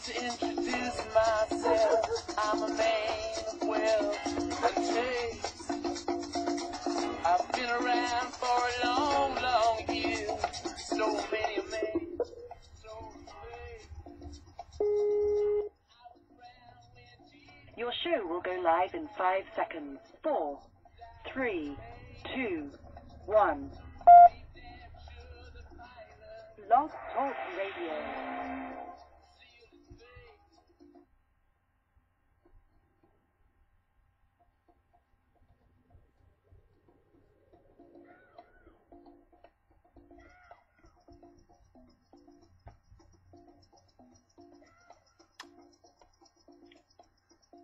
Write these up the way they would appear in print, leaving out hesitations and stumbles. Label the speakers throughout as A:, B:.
A: to introduce myself. I'm a man of wealth and taste. I've been around for a long, long year. So many men, so
B: Your show will go live in 5 seconds. 4, 3, 2, 1. Blog Talk Radio.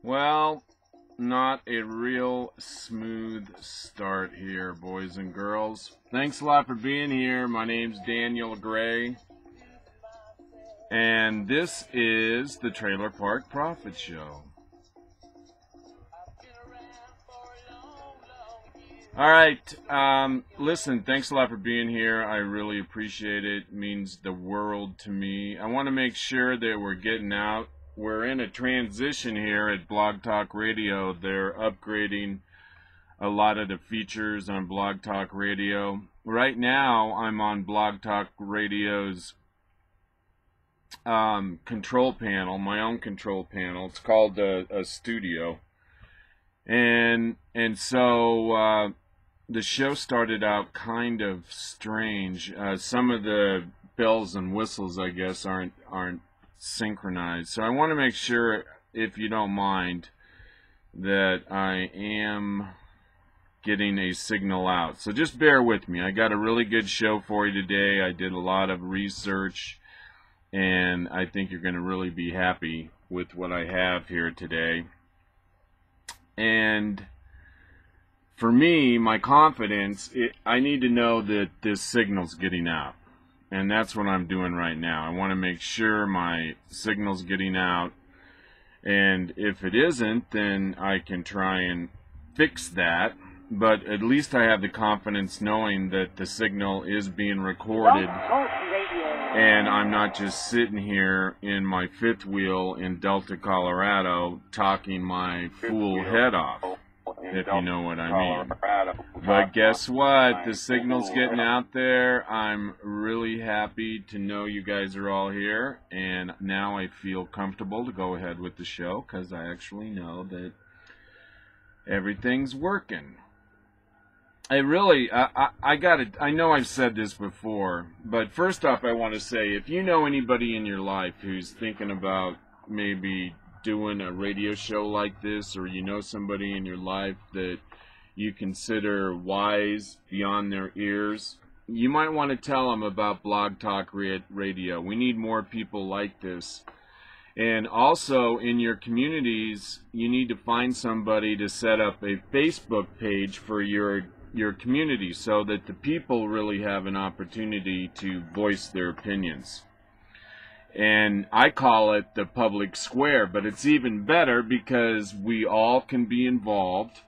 C: Well, not a real smooth start here, boys and girls. Thanks a lot for being here. My name's Daniel Gray, and this is the Trailer Park Prophet Show. All right, listen, thanks a lot for being here. I really appreciate it. It means the world to me. I want to make sure that we're getting out. We're in a transition here at Blog Talk Radio. They're upgrading a lot of the features on Blog Talk Radio. Right now, I'm on Blog Talk Radio's control panel, my own control panel. It's called a studio. And so the show started out kind of strange. Some of the bells and whistles, I guess, aren't synchronized. So I want to make sure, if you don't mind, that I am getting a signal out. So just bear with me. I got a really good show for you today. I did a lot of research, and I think you're going to really be happy with what I have here today. And for me, my confidence, I need to know that this signal's getting out. And that's what I'm doing right now. I want to make sure my signal's getting out. And if it isn't, then I can try and fix that. But at least I have the confidence knowing that the signal is being recorded. And I'm not just sitting here in my fifth wheel in Delta, Colorado, talking my fool head off, if you know what I mean. But guess what? The signal's getting out there. I'm really happy to know you guys are all here, and now I feel comfortable to go ahead with the show because I actually know that everything's working. I know I've said this before, but first off, I want to say, if you know anybody in your life who's thinking about maybe doing a radio show like this, or you know somebody in your life that you consider wise beyond their ears, you might want to tell them about Blog Talk Radio. We need more people like this. And also in your communities, you need to find somebody to set up a Facebook page for your community so that the people really have an opportunity to voice their opinions. And I call it the public square, but it's even better because we all can be involved.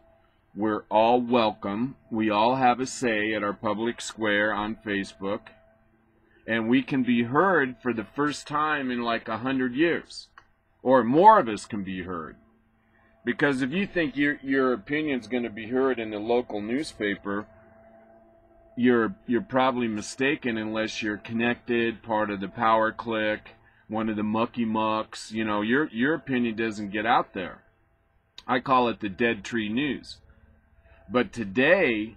C: We're all welcome. We all have a say at our public square on Facebook. And we can be heard for the first time in like 100 years. Or more of us can be heard. Because if you think your opinion's going to be heard in the local newspaper, you're probably mistaken unless you're connected, part of the Power Click, one of the Mucky Mucks. You know, your opinion doesn't get out there. I call it the Dead Tree News. But today,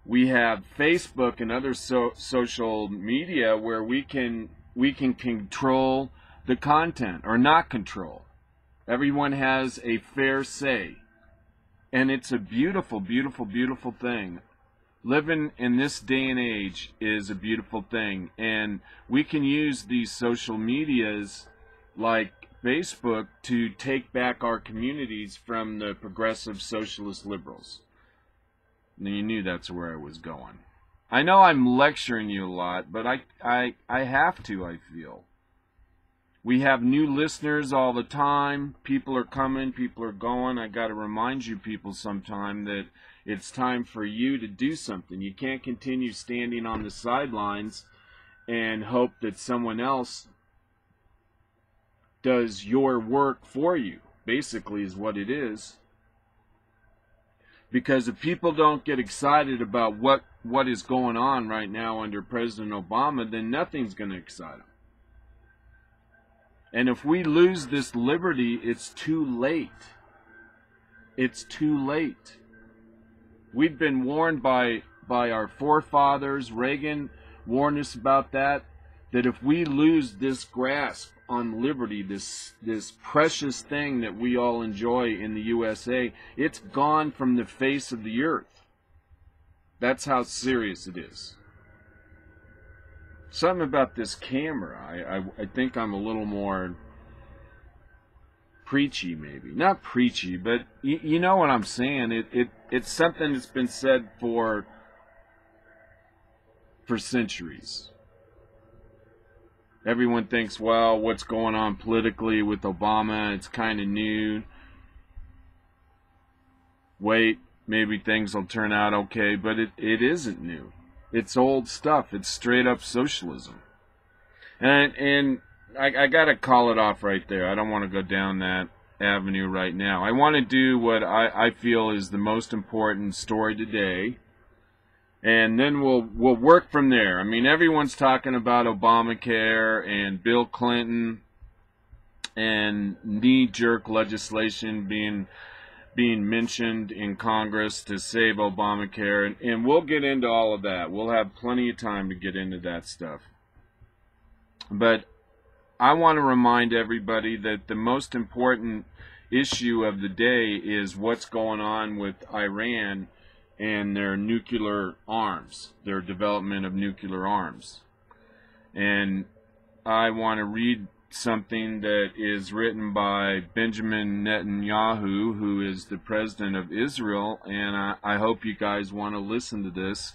C: we have Facebook and other social media where we can control the content, or not control. Everyone has a fair say. And it's a beautiful, beautiful, beautiful thing. Living in this day and age is a beautiful thing. And we can use these social medias like Facebook to take back our communities from the progressive socialist liberals. And you knew that's where I was going. I know I'm lecturing you a lot, but I have to, I feel. We have new listeners all the time. People are coming, people are going. I got to remind you people sometime that it's time for you to do something. You can't continue standing on the sidelines and hope that someone else does your work for you, basically is what it is. Because if people don't get excited about what is going on right now under President Obama, then nothing's going to excite them. And if we lose this liberty, it's too late. It's too late. We've been warned by our forefathers. Reagan warned us about that if we lose this grasp on liberty, this precious thing that we all enjoy in the USA, it's gone from the face of the earth. That's how serious it is. Something about this camera, I think I'm a little more preachy, maybe. Not preachy, but you know what I'm saying. It's something that's been said for centuries. Everyone thinks, well, what's going on politically with Obama, it's kind of new. Wait, maybe things will turn out okay, but it isn't new. It's old stuff. It's straight up socialism. And I got to call it off right there. I don't want to go down that avenue right now. I want to do what I feel is the most important story today. And then we'll work from there. I mean, everyone's talking about Obamacare and Bill Clinton and knee-jerk legislation being mentioned in Congress to save Obamacare. And we'll get into all of that. We'll have plenty of time to get into that stuff. But I want to remind everybody that the most important issue of the day is what's going on with Iran and their nuclear arms, their development of nuclear arms. And I want to read something that is written by Benjamin Netanyahu, who is the president of Israel, and I hope you guys want to listen to this,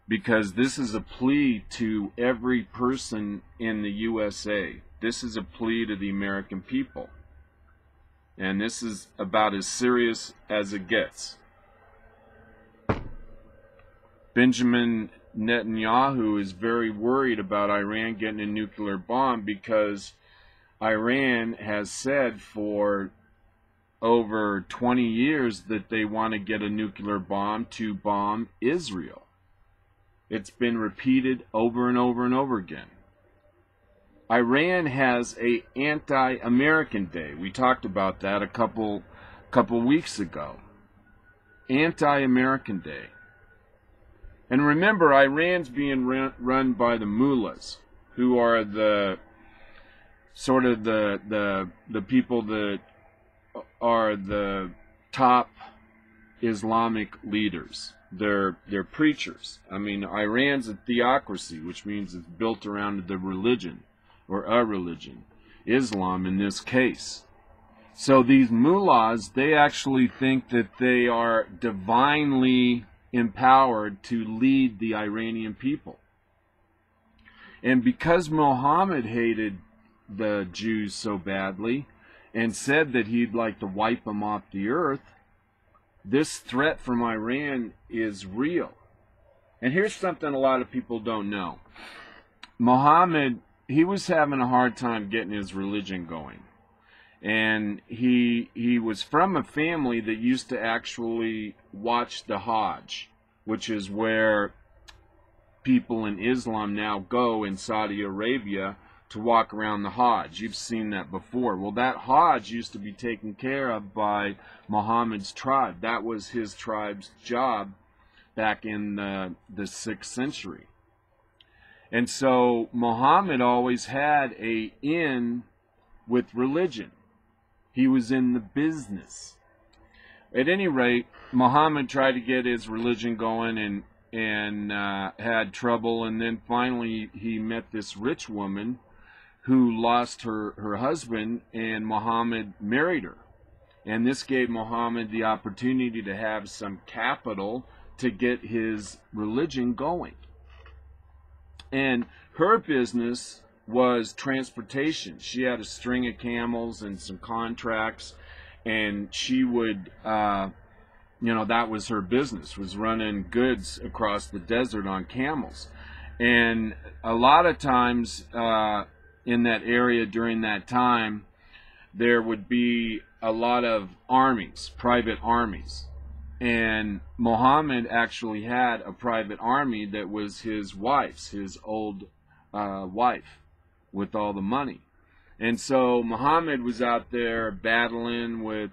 C: because this is a plea to every person in the USA. This is a plea to the American people. And this is about as serious as it gets. Benjamin Netanyahu is very worried about Iran getting a nuclear bomb because Iran has said for over 20 years that they want to get a nuclear bomb to bomb Israel. It's been repeated over and over and over again. Iran has an anti-American day. We talked about that a couple weeks ago. Anti-American Day. And remember, Iran's being run by the mullahs, who are the sort of the people that are the top Islamic leaders. They're preachers. I mean, Iran's a theocracy, which means it's built around the religion, or a religion, Islam in this case. So these mullahs, they actually think that they are divinely empowered to lead the Iranian people. And because Muhammad hated the Jews so badly and said that he'd like to wipe them off the earth, this threat from Iran is real. And here's something a lot of people don't know. Muhammad, he was having a hard time getting his religion going. And he was from a family that used to actually watch the Hajj, which is where people in Islam now go in Saudi Arabia to walk around the Hajj. You've seen that before. Well, that Hajj used to be taken care of by Muhammad's tribe. That was his tribe's job back in the 6th century. And so Muhammad always had an in with religion. He was in the business. At any rate, Muhammad tried to get his religion going and had trouble. And then finally he met this rich woman who lost her husband, and Muhammad married her. And this gave Muhammad the opportunity to have some capital to get his religion going. And her business was transportation. She had a string of camels and some contracts, and she would, that was her business, was running goods across the desert on camels. And a lot of times in that area during that time, there would be a lot of armies, private armies. And Muhammad actually had a private army that was his wife's, his old wife, with all the money. And so Muhammad was out there battling with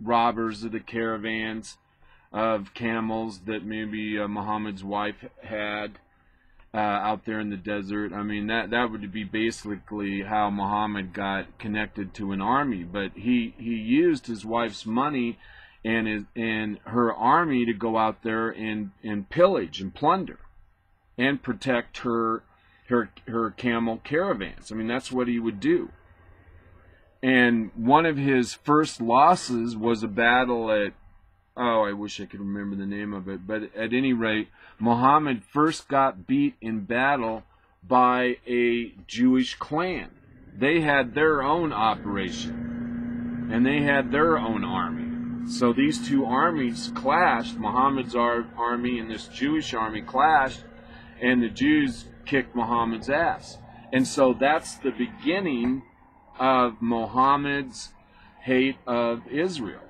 C: robbers of the caravans of camels that maybe Muhammad's wife had out there in the desert. I mean, that would be basically how Muhammad got connected to an army. But he used his wife's money and her army to go out there and pillage and plunder and protect her camel caravans. I mean, that's what he would do. And one of his first losses was a battle at, oh, I wish I could remember the name of it, but at any rate, Muhammad first got beat in battle by a Jewish clan. They had their own operation, and they had their own army. So these two armies clashed. Muhammad's army and this Jewish army clashed, and the Jews kicked Muhammad's ass. And so that's the beginning of Muhammad's hate of Israel.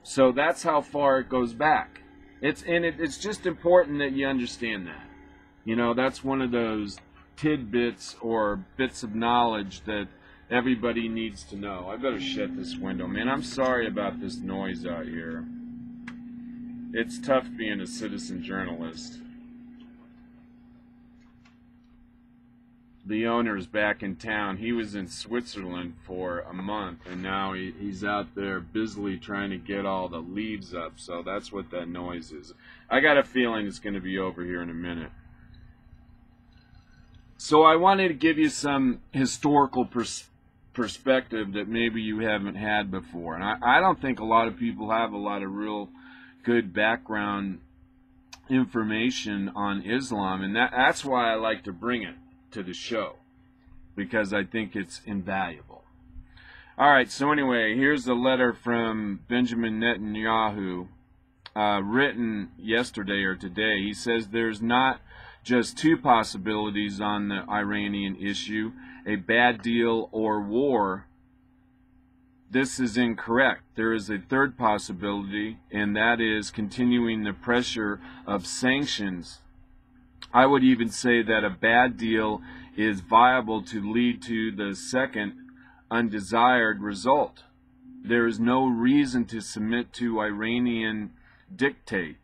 C: So that's how far it goes back. It's just important that you understand that. You know, that's one of those tidbits or bits of knowledge that everybody needs to know. I better shut this window, man. I'm sorry about this noise out here. It's tough being a citizen journalist. The owner's back in town. He was in Switzerland for a month, and now he's out there busily trying to get all the leaves up. So that's what that noise is. I got a feeling it's going to be over here in a minute. So I wanted to give you some historical perspective that maybe you haven't had before. And I don't think a lot of people have a lot of real good background information on Islam, and that's why I like to bring it to the show, because I think it's invaluable. All right, so anyway, here's a letter from Benjamin Netanyahu, written yesterday or today. He says there's not just two possibilities on the Iranian issue, a bad deal or war. This is incorrect. There is a third possibility, and that is continuing the pressure of sanctions. I would even say that a bad deal is viable to lead to the second undesired result. There is no reason to submit to Iranian dictate.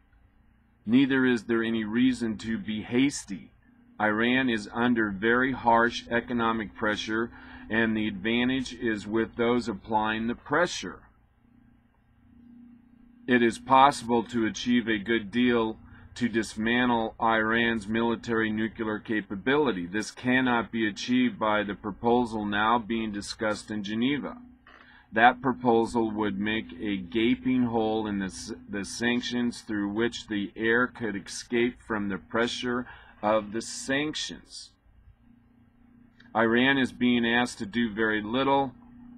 C: Neither is there any reason to be hasty. Iran is under very harsh economic pressure, and the advantage is with those applying the pressure. It is possible to achieve a good deal to dismantle Iran's military nuclear capability. This cannot be achieved by the proposal now being discussed in Geneva. That proposal would make a gaping hole in the sanctions through which the air could escape from the pressure of the sanctions. Iran is being asked to do very little.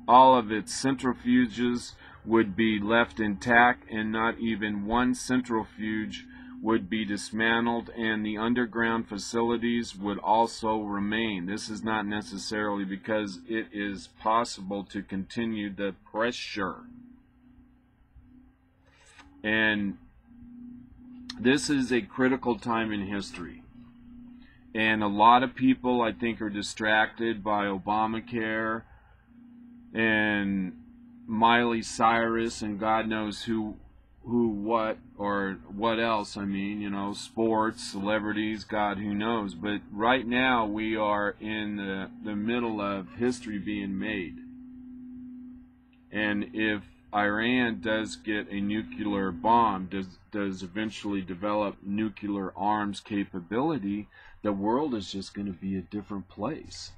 C: All of its centrifuges would be left intact, and not even one centrifuge would be dismantled, and the underground facilities would also remain. This is not necessarily because it is possible to continue the pressure. And this is a critical time in history. And a lot of people, I think, are distracted by Obamacare and Miley Cyrus and God knows who, what, or what else. I mean, you know, sports, celebrities, God, who knows. But right now we are in the middle of history being made. And if Iran does get a nuclear bomb, does eventually develop nuclear arms capability, the world is just going to be a different place.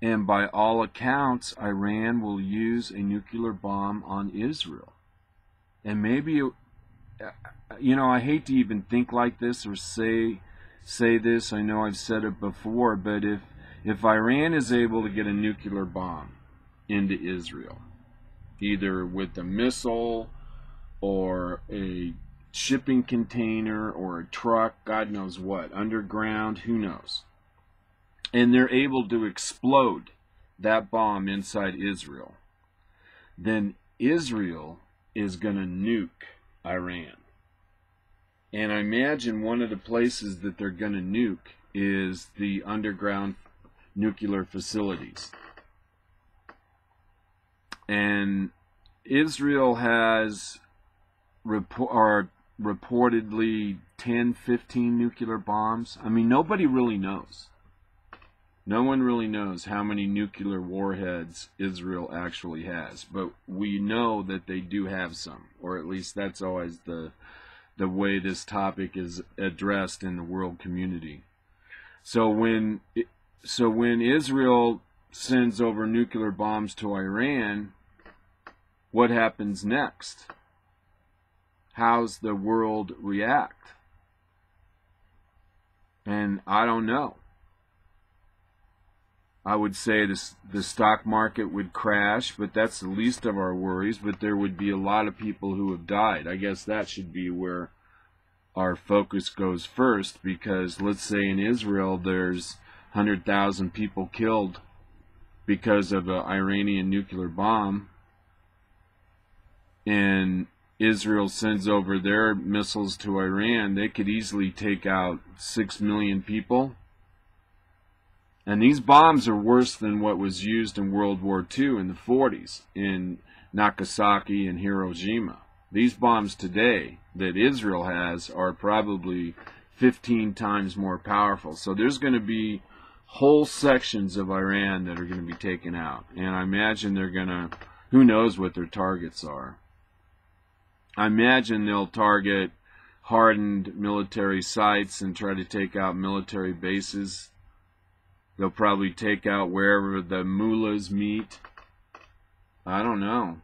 C: And by all accounts, Iran will use a nuclear bomb on Israel. And maybe, you know, I hate to even think like this or say this. I know I've said it before, but if Iran is able to get a nuclear bomb into Israel, either with a missile or a shipping container or a truck, God knows what, underground, who knows. And they're able to explode that bomb inside Israel, then Israel is going to nuke Iran. And I imagine one of the places that they're going to nuke is the underground nuclear facilities. And Israel has reportedly 10, 15 nuclear bombs. I mean, nobody really knows. No one really knows how many nuclear warheads Israel actually has, but we know that they do have some, or at least that's always the way this topic is addressed in the world community. So when Israel sends over nuclear bombs to Iran, what happens next? How's the world react? And I don't know. I would say the stock market would crash, but that's the least of our worries. But there would be a lot of people who have died. I guess that should be where our focus goes first, because let's say in Israel there's 100,000 people killed because of an Iranian nuclear bomb, and Israel sends over their missiles to Iran, they could easily take out 6 million people. And these bombs are worse than what was used in World War II in the 40s in Nagasaki and Hiroshima. These bombs today that Israel has are probably 15 times more powerful. So there's going to be whole sections of Iran that are going to be taken out. And I imagine they're going to, who knows what their targets are. I imagine they'll target hardened military sites and try to take out military bases. They'll probably take out wherever the mullahs meet. I don't know.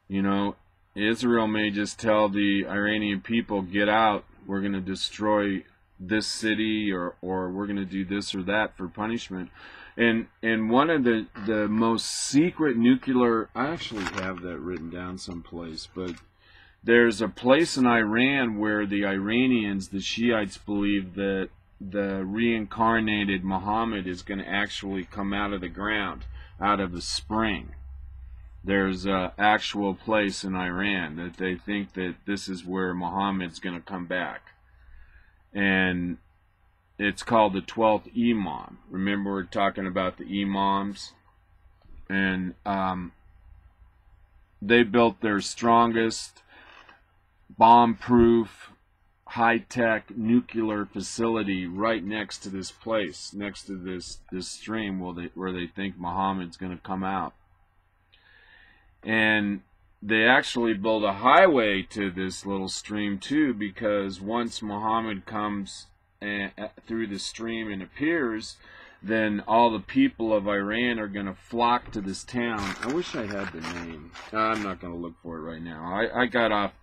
C: You know, Israel may just tell the Iranian people, get out, we're going to destroy this city, or we're going to do this or that for punishment. And one of the most secret nuclear, I actually have that written down someplace, but there's a place in Iran where the Iranians, the Shiites, believe that the reincarnated Muhammad is going to actually come out of the ground, out of the spring. There's an actual place in Iran that they think that this is where Muhammad's going to come back. And it's called the 12th Imam. Remember, we're talking about the Imams? And they built their strongest bomb-proof, high-tech nuclear facility right next to this place, next to this stream where they think Muhammad's going to come out. And they actually build a highway to this little stream too, because once Muhammad comes through the stream and appears, then all the people of Iran are going to flock to this town. I wish I had the name. I'm not going to look for it right now. I got off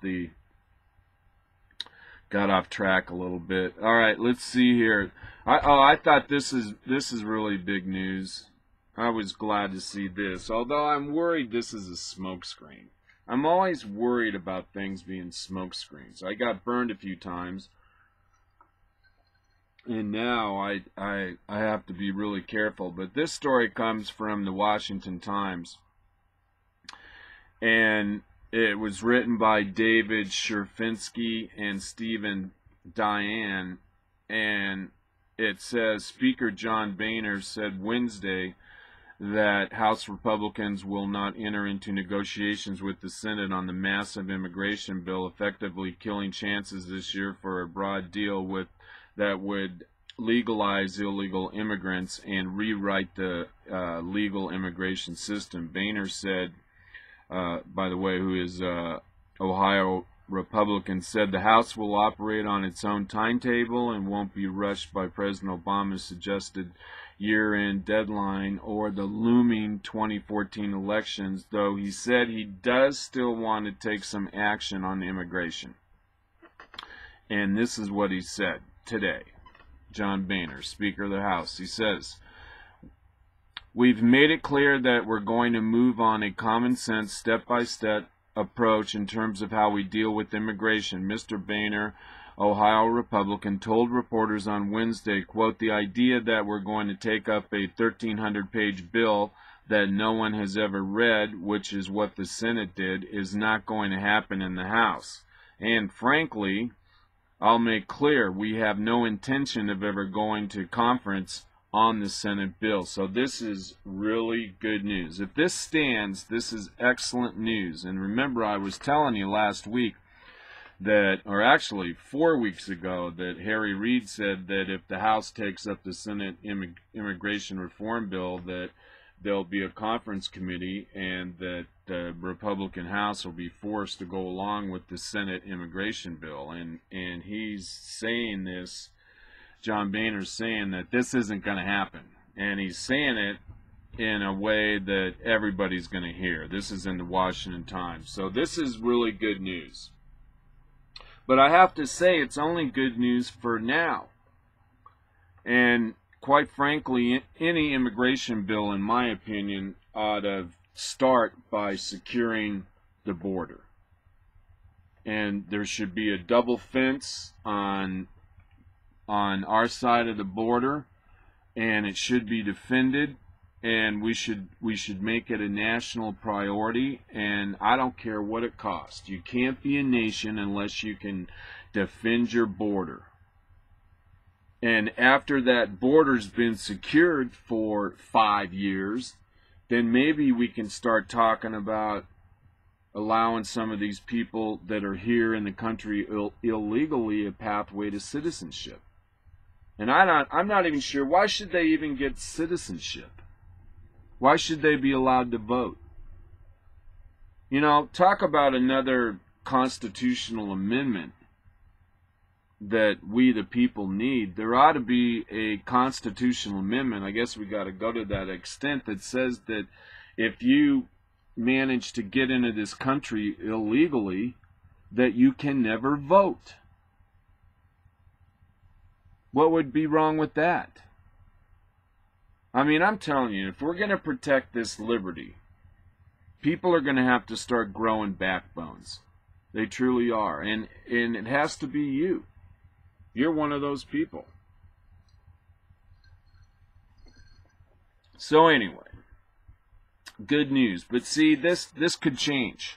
C: track a little bit. All right, let's see here. I thought this is really big news. I was glad to see this, although I'm worried this is a smokescreen. I'm always worried about things being smokescreens. I got burned a few times, and now I have to be really careful. But this story comes from the Washington Times, and it was written by David Sherfinsky and Stephen Diane, and it says Speaker John Boehner said Wednesday that House Republicans will not enter into negotiations with the Senate on the massive immigration bill, effectively killing chances this year for a broad deal that would legalize illegal immigrants and rewrite the legal immigration system. Boehner said, by the way, who is Ohio Republican, said the House will operate on its own timetable and won't be rushed by President Obama's suggested year-end deadline or the looming 2014 elections, though he said he does still want to take some action on immigration. And this is what he said today. John Boehner, Speaker of the House, he says, "We've made it clear that we're going to move on a common sense, step-by-step approach in terms of how we deal with immigration. Mr. Boehner, Ohio Republican, told reporters on Wednesday, quote, "The idea that we're going to take up a 1,300-page bill that no one has ever read, which is what the Senate did, is not going to happen in the House. And frankly, I'll make clear, we have no intention of ever going to conference on the Senate bill." So this is really good news. If this stands, this is excellent news. And remember, I was telling you last week that, or actually 4 weeks ago, that Harry Reid said that if the House takes up the Senate immigration reform bill, that there'll be a conference committee and that the Republican House will be forced to go along with the Senate immigration bill. And he's saying this, John Boehner's saying that this isn't going to happen. And he's saying it in a way that everybody's going to hear. This is in the Washington Times. So this is really good news. But I have to say, it's only good news for now. And quite frankly, any immigration bill, in my opinion, ought to start by securing the border. And there should be a double fence on our side of the border, and it should be defended, and we should make it a national priority, and I don't care what it costs. You can't be a nation unless you can defend your border. And after that border's been secured for 5 years, then maybe we can start talking about allowing some of these people that are here in the country illegally a pathway to citizenship. And I'm not even sure, why should they even get citizenship? Why should they be allowed to vote? You know, talk about another constitutional amendment that we the people need. There ought to be a constitutional amendment, I guess we got to go to that extent, that says that if you manage to get into this country illegally, that you can never vote. What would be wrong with that? I mean, I'm telling you, if we're going to protect this liberty, people are going to have to start growing backbones. They truly are. And it has to be you. You're one of those people. So anyway, good news. But see, this could change.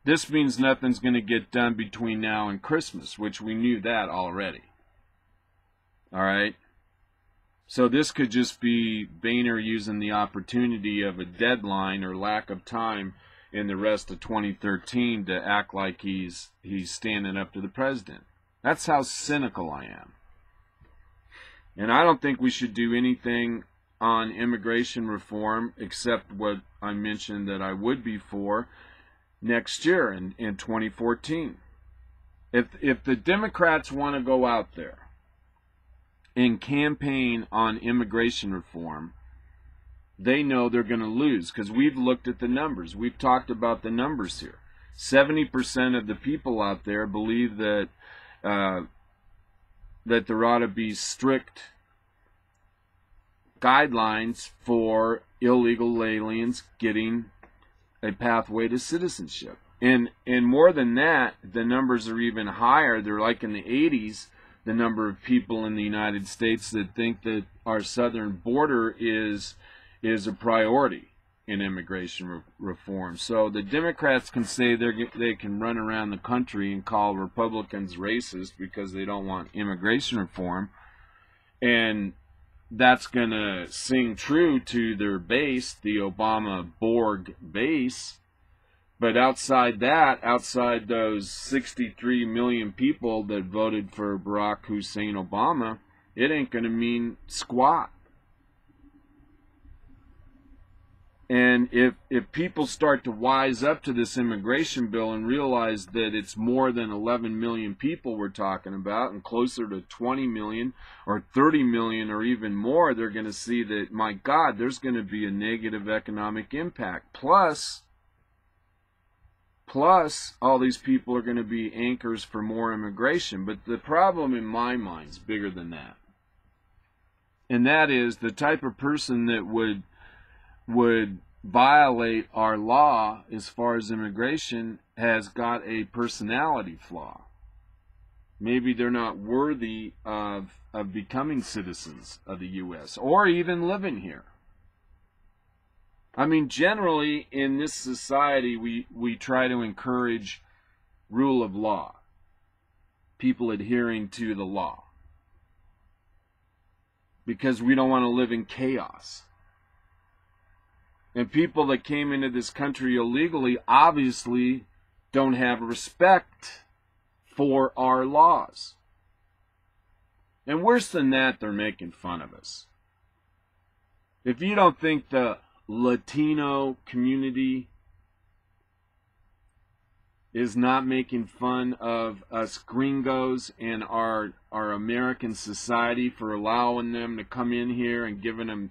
C: This means nothing's going to get done between now and Christmas, which we knew that already. All right? So this could just be Boehner using the opportunity of a deadline or lack of time in the rest of 2013 to act like he's standing up to the president. That's how cynical I am. And I don't think we should do anything on immigration reform except what I mentioned that I would be for next year in 2014. If the Democrats want to go out there and campaign on immigration reform, they know they're going to lose, because we've looked at the numbers. We've talked about the numbers here. 70% of the people out there believe that that there ought to be strict guidelines for illegal aliens getting a pathway to citizenship. And more than that, the numbers are even higher. They're like in the 80s. The number of people in the United States that think that our southern border is a priority in immigration reform. So the Democrats can say they can run around the country and call Republicans racist because they don't want immigration reform, and that's going to sing true to their base, the Obama Borg base. But outside that, outside those 63 million people that voted for Barack Hussein Obama, it ain't going to mean squat. And if people start to wise up to this immigration bill and realize that it's more than 11 million people we're talking about, and closer to 20 million or 30 million or even more, they're going to see that, my God, there's going to be a negative economic impact. Plus, all these people are going to be anchors for more immigration. But the problem in my mind is bigger than that. And that is the type of person that would violate our law as far as immigration has got a personality flaw. Maybe they're not worthy of becoming citizens of the U.S. or even living here. I mean, generally in this society, we try to encourage rule of law, people adhering to the law, because we don't want to live in chaos. And people that came into this country illegally obviously don't have respect for our laws. And worse than that, they're making fun of us. If you don't think the Latino community is not making fun of us gringos and our American society for allowing them to come in here and giving them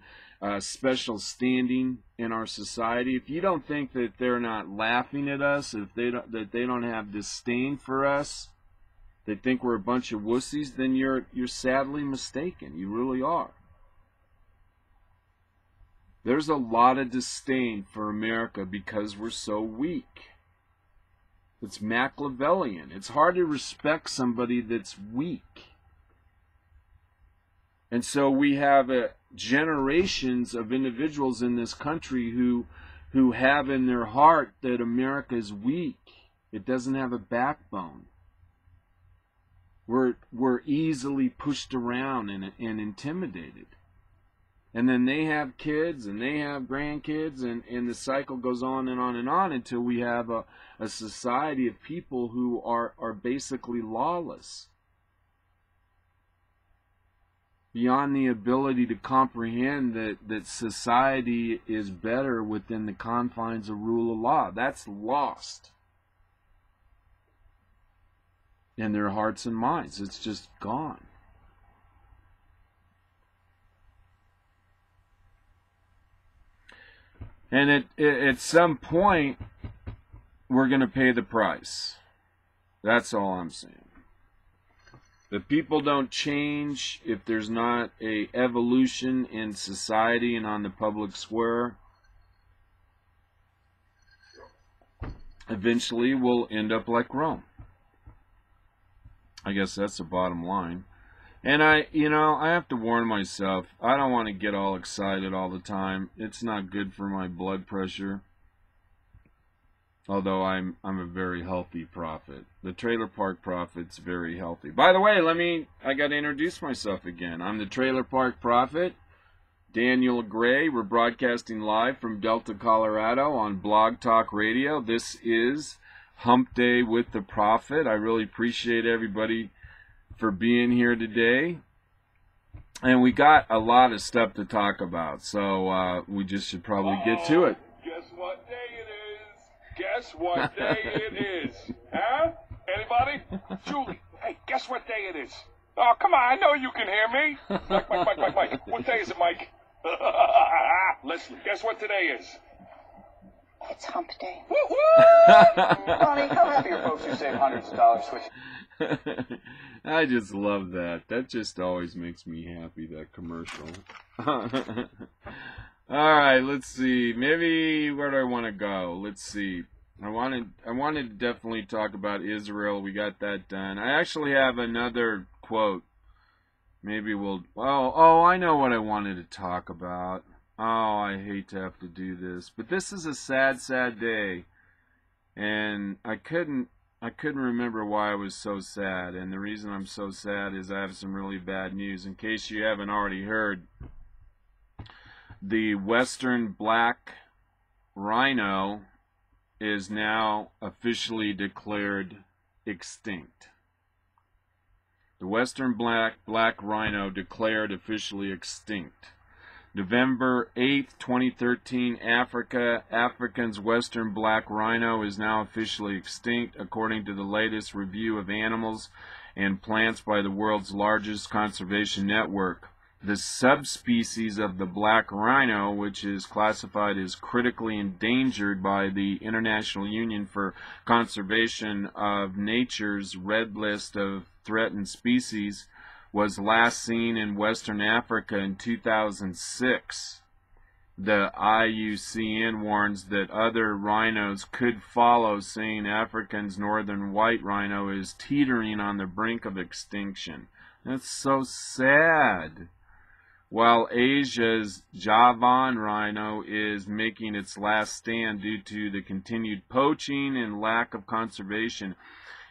C: special standing in our society, if you don't think that they're not laughing at us, if that they don't have disdain for us, they think we're a bunch of wussies, then you're sadly mistaken. You really are. There's a lot of disdain for America because we're so weak. It's Machiavellian. It's hard to respect somebody that's weak. And so we have generations of individuals in this country who have in their heart that America is weak. It doesn't have a backbone. We're easily pushed around and intimidated. And then they have kids and they have grandkids, and the cycle goes on and on and on until we have a society of people who are basically lawless, beyond the ability to comprehend that society is better within the confines of rule of law. That's lost in their hearts and minds. It's just gone. And at some point, we're going to pay the price. That's all I'm saying. If people don't change, if there's not an evolution in society and on the public square, eventually we'll end up like Rome. I guess that's the bottom line. And I have to warn myself, I don't want to get all excited all the time. It's not good for my blood pressure. Although I'm a very healthy prophet. The Trailer Park Prophet's very healthy. By the way, I got to introduce myself again. I'm the Trailer Park Prophet, Daniel Gray. We're broadcasting live from Delta, Colorado on Blog Talk Radio. This is Hump Day with the Prophet. I really appreciate everybody for being here today. And we got a lot of stuff to talk about, so we just should probably get to it.
D: Guess what day it is? Guess what day it is? Huh? Anybody? Julie, hey, guess what day it is? Oh, come on, I know you can hear me. Mike. What day is it, Mike? Listen, guess what today is?
E: It's Hump Day.
D: Woo-hoo!
E: Ronnie, how happy are folks who save hundreds of dollars switching?
C: I just love that. That just always makes me happy, that commercial. Alright, let's see. Maybe where do I want to go? Let's see. I wanted to definitely talk about Israel. We got that done. I actually have another quote. Maybe we'll... Oh, I know what I wanted to talk about. Oh, I hate to have to do this. But this is a sad, sad day. And I couldn't remember why I was so sad. And the reason I'm so sad is I have some really bad news. In case you haven't already heard, the western black rhino is now officially declared extinct. The western black rhino declared officially extinct. November 8th, 2013, Africa's western black rhino is now officially extinct, according to the latest review of animals and plants by the world's largest conservation network. The subspecies of the black rhino, which is classified as critically endangered by the International Union for Conservation of Nature's Red List of Threatened Species, was last seen in Western Africa in 2006. the IUCN warns that other rhinos could follow, saying Africa's northern white rhino is teetering on the brink of extinction. That's so sad. While Asia's Javan rhino is making its last stand due to the continued poaching and lack of conservation.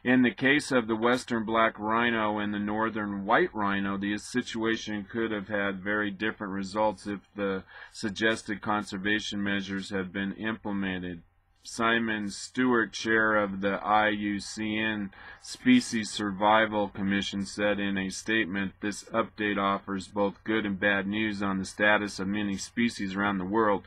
C: In the case of the western black rhino and the northern white rhino, the situation could have had very different results if the suggested conservation measures had been implemented. Simon Stewart, chair of the IUCN Species Survival Commission, said in a statement, "This update offers both good and bad news on the status of many species around the world.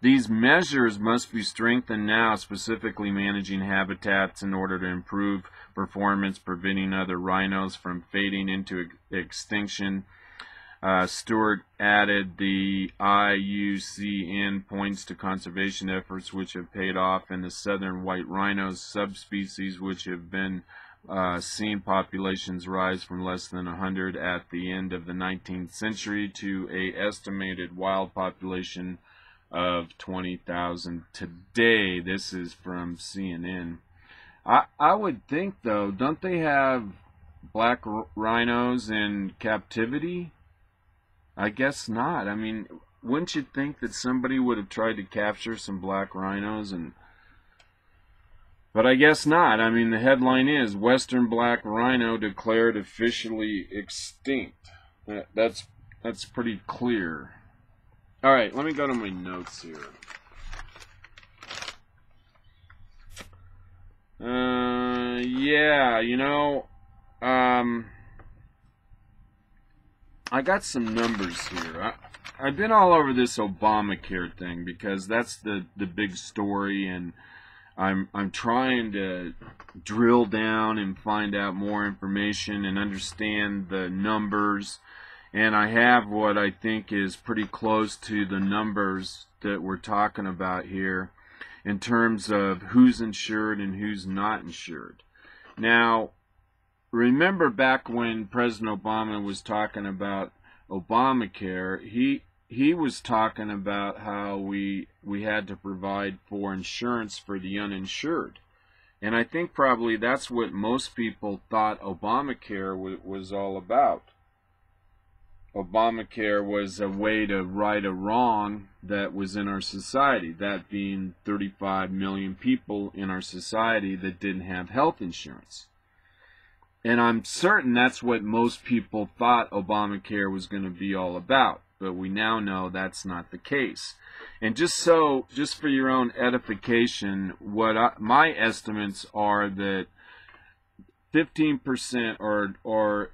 C: These measures must be strengthened now, specifically managing habitats in order to improve performance, preventing other rhinos from fading into extinction." Stewart added, the IUCN points to conservation efforts which have paid off in the southern white rhinos subspecies, which have been seen populations rise from less than 100 at the end of the 19th century to an estimated wild population of 20,000 today. This is from CNN. I would think, though, don't they have black rhinos in captivity? I guess not. I mean, wouldn't you think that somebody would have tried to capture some black rhinos? But I guess not. I mean, the headline is Western Black Rhino Declared Officially Extinct. That's pretty clear. All right, let me go to my notes here. Yeah, you know, I got some numbers here. I've been all over this Obamacare thing because that's the big story, and I'm trying to drill down and find out more information and understand the numbers. And I have what I think is pretty close to the numbers that we're talking about here in terms of who's insured and who's not insured. Now, remember back when President Obama was talking about Obamacare, he was talking about how we had to provide for insurance for the uninsured. And I think probably that's what most people thought Obamacare was all about. Obamacare was a way to right a wrong that was in our society, that being 35 million people in our society that didn't have health insurance. And I'm certain that's what most people thought Obamacare was going to be all about, but we now know that's not the case. And just for your own edification, my estimates are that 15% or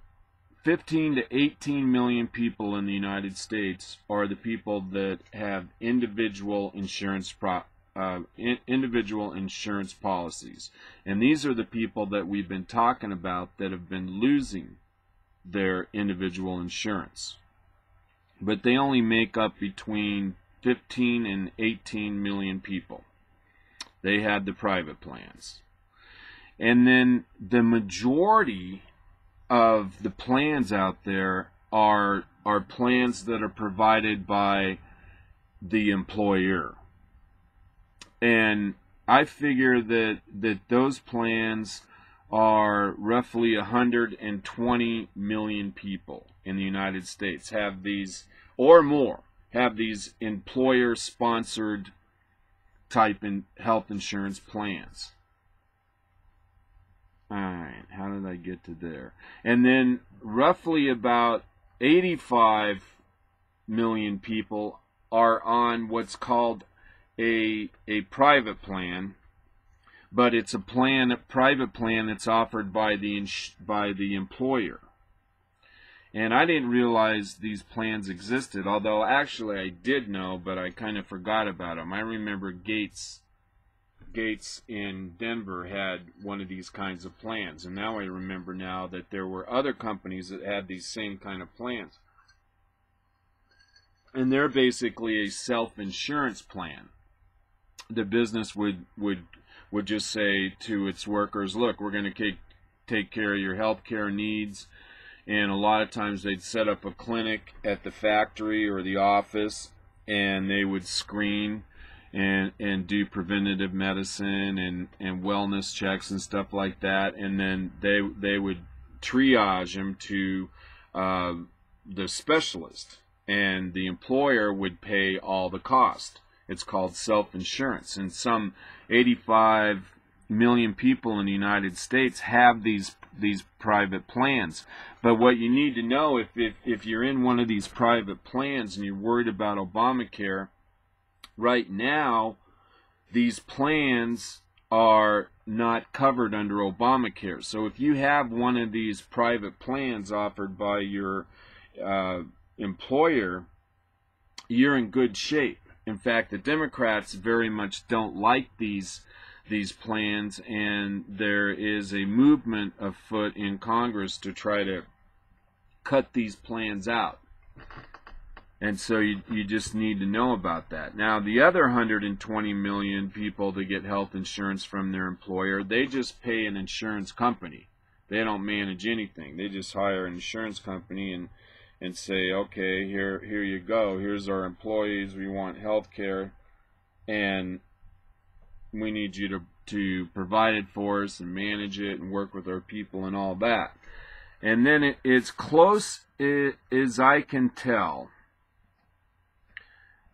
C: 15 to 18 million people in the United States are the people that have individual insurance policies. And these are the people that we've been talking about that have been losing their individual insurance. But they only make up between 15 and 18 million people. They had the private plans. And then the majority of the plans out there are plans that are provided by the employer. And I figure that those plans are roughly 120 million people in the United States have these, or more, have these employer-sponsored type health insurance plans. Alright, how did I get to there? And then roughly about 85 million people are on what's called a private plan, but it's a private plan that's offered by the employer. And I didn't realize these plans existed, although actually I did know, but I kind of forgot about them. I remember Gates in Denver had one of these kinds of plans, and now I remember now that there were other companies that had these same kind of plans. And they're basically a self-insurance plan. The business would just say to its workers, look, we're going to take care of your health care needs. And a lot of times they'd set up a clinic at the factory or the office, and they would screen and do preventative medicine and wellness checks and stuff like that, and then they would triage them to the specialist, and the employer would pay all the cost. It's called self-insurance, and some 85 million people in the United States have these private plans. But what you need to know, if you're in one of these private plans and you're worried about Obamacare, right now these plans are not covered under Obamacare. So if you have one of these private plans offered by your employer, you're in good shape. In fact, the Democrats very much don't like these plans, and there is a movement afoot in Congress to try to cut these plans out. And so you just need to know about that. Now, the other 120 million people that get health insurance from their employer, they just pay an insurance company. They don't manage anything. They just hire an insurance company and say, okay, here you go. Here's our employees. We want health care, and we need you to provide it for us and manage it and work with our people and all that. And then it's close as I can tell.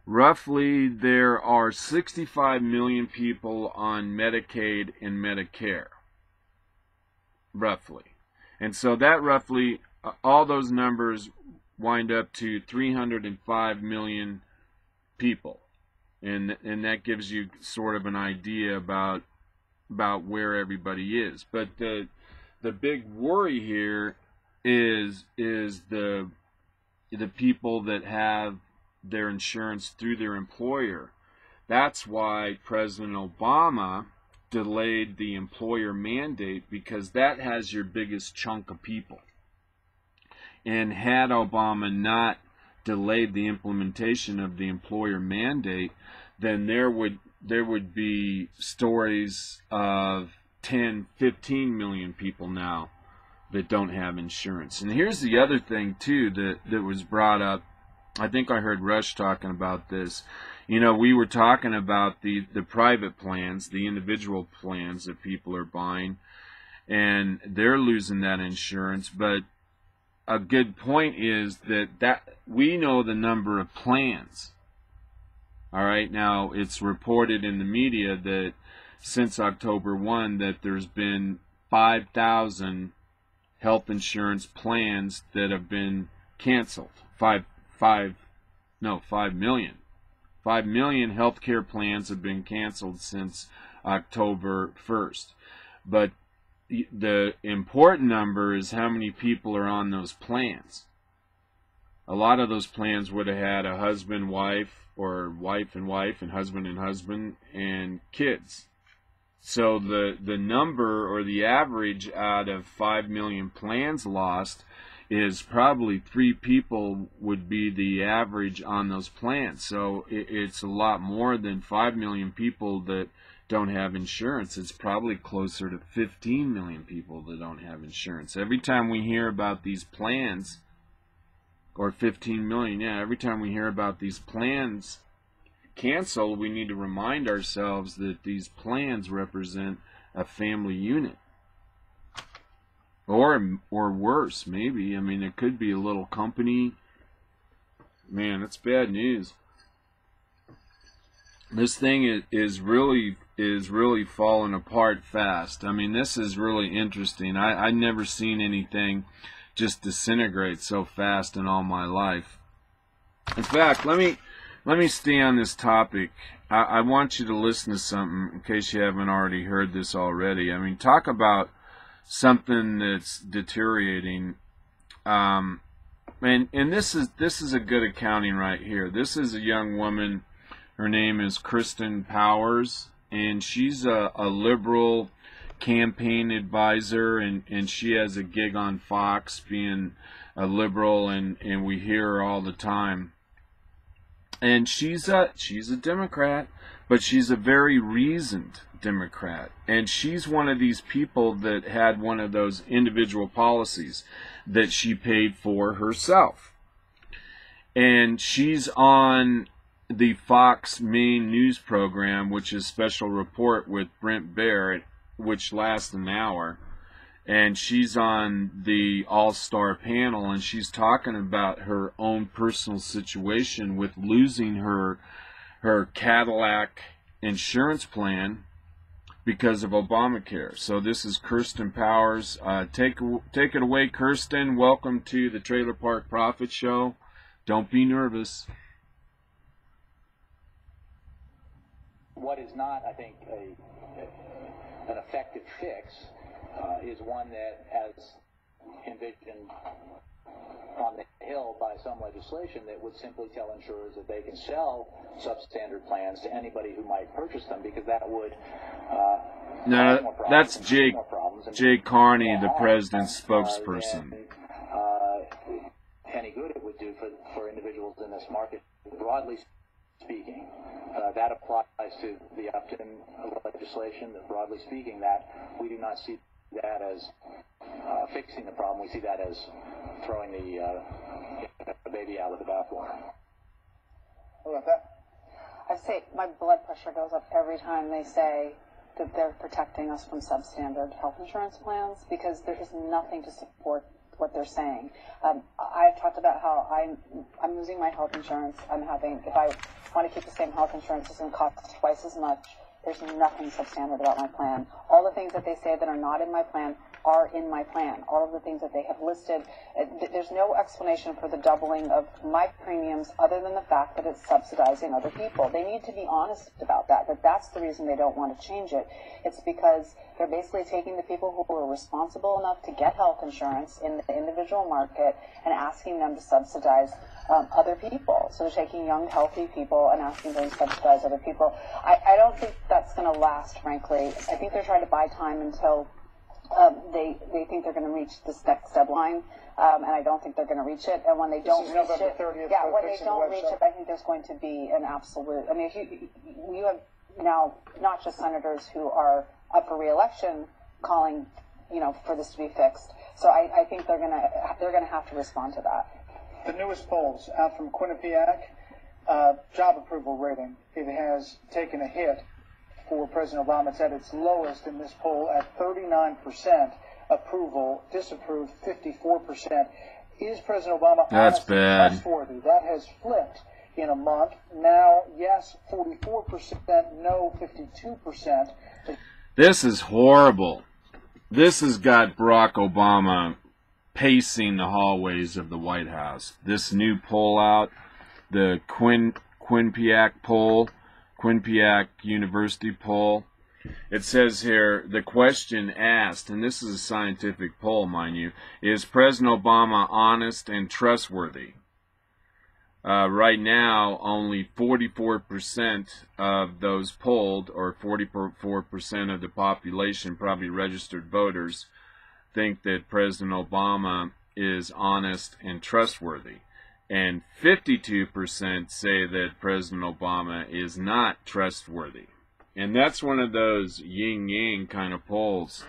C: Roughly, there are 65 million people on Medicaid and Medicare. Roughly. And so that roughly, all those numbers wind up to 305 million people. And that gives you sort of an idea about where everybody is. But the big worry here is the people that have their insurance through their employer. That's why President Obama delayed the employer mandate, because that has your biggest chunk of people. And had Obama not delayed the implementation of the employer mandate, then there would be stories of 10, 15 million people now that don't have insurance. And here's the other thing too that was brought up. I think I heard Rush talking about this. You know, we were talking about the private plans, the individual plans that people are buying, and they're losing that insurance. But a good point is that we know the number of plans. All right, now it's reported in the media that since October 1 that there's been 5,000 health insurance plans that have been canceled. 5 million. 5 million health care plans have been canceled since October 1st. But the important number is how many people are on those plans. A lot of those plans would have had a husband, wife, or wife, and husband, and kids. So the number, or the average out of 5 million plans lost, is probably 3 people would be the average on those plans. So it's a lot more than 5 million people that don't have insurance. It's probably closer to 15 million people that don't have insurance. Every time we hear about these plans, or 15 million, yeah, every time we hear about these plans canceled, we need to remind ourselves that these plans represent a family unit. Or worse, maybe. I mean, it could be a little company. Man, that's bad news. This thing is really falling apart fast. I mean, this is really interesting. I've never seen anything just disintegrate so fast in all my life. In fact, let me stay on this topic. I want you to listen to something in case you haven't already heard this already. I mean, talk about something that's deteriorating. And this is a good accounting right here. This is a young woman. Her name is Kristen Powers, and she's a liberal campaign advisor, and she has a gig on Fox being a liberal, and we hear her all the time. And she's a Democrat, but she's a very reasoned Democrat. And she's one of these people that had one of those individual policies that she paid for herself. And she's on the Fox main news program, which is Special Report with Brent Baer, which lasts an hour. And she's on the all-star panel, and she's talking about her own personal situation with losing her Cadillac insurance plan because of Obamacare. So this is Kirsten Powers. Take it away, Kirsten. Welcome to the Trailer Park Profit Show. Don't be nervous.
F: What is not, I think, an effective fix is one that, as envisioned on the Hill by some legislation, that would simply tell insurers that they can sell substandard plans to anybody who might purchase them, because that would
C: no, that's Jay Carney, the president's spokesperson.
F: Any good it would do for individuals in this market, broadly speaking. That applies to the Upton legislation. Broadly speaking, that we do not see that as fixing the problem. We see that as throwing the baby out with the bathwater.
E: What about that?
G: I say my blood pressure goes up every time they say that they're protecting us from substandard health insurance plans, because there is nothing to support what they're saying. I've talked about how I'm losing my health insurance. If I want to keep the same health insurance, it's going to cost twice as much. There's nothing substandard about my plan. All the things that they say that are not in my plan are in my plan. All of the things that they have listed, there's no explanation for the doubling of my premiums other than the fact that it's subsidizing other people. They need to be honest about that, that's the reason they don't want to change it. It's because they're basically taking the people who are responsible enough to get health insurance in the individual market and asking them to subsidize other people. So they're taking young, healthy people and asking them to subsidize other people. I don't think that's going to last, frankly. I think they're trying to buy time until they think they're going to reach this next deadline, and I don't think they're going to reach it. And when they don't reach it, when they don't reach it, I think there's going to be an absolute. I mean, if you have now not just senators who are up for re-election calling, for this to be fixed. So I think they're going to have to respond to that.
H: The newest polls out from Quinnipiac, job approval rating, it has taken a hit for President Obama. It's at its lowest in this poll at 39% approval, disapproved 54%. Is President Obama honest and trustworthy? That has flipped in a month. Now, yes, 44%, no, 52%.
C: This is horrible. This has got Barack Obama pacing the hallways of the White House. This new poll out, the Quinnipiac poll, Quinnipiac University poll. It says here, the question asked, and this is a scientific poll, mind you, is President Obama honest and trustworthy? Right now, only 44% of those polled, or 44% of the population, probably registered voters, think that President Obama is honest and trustworthy. And 52% say that President Obama is not trustworthy. And that's one of those yin-yang kind of polls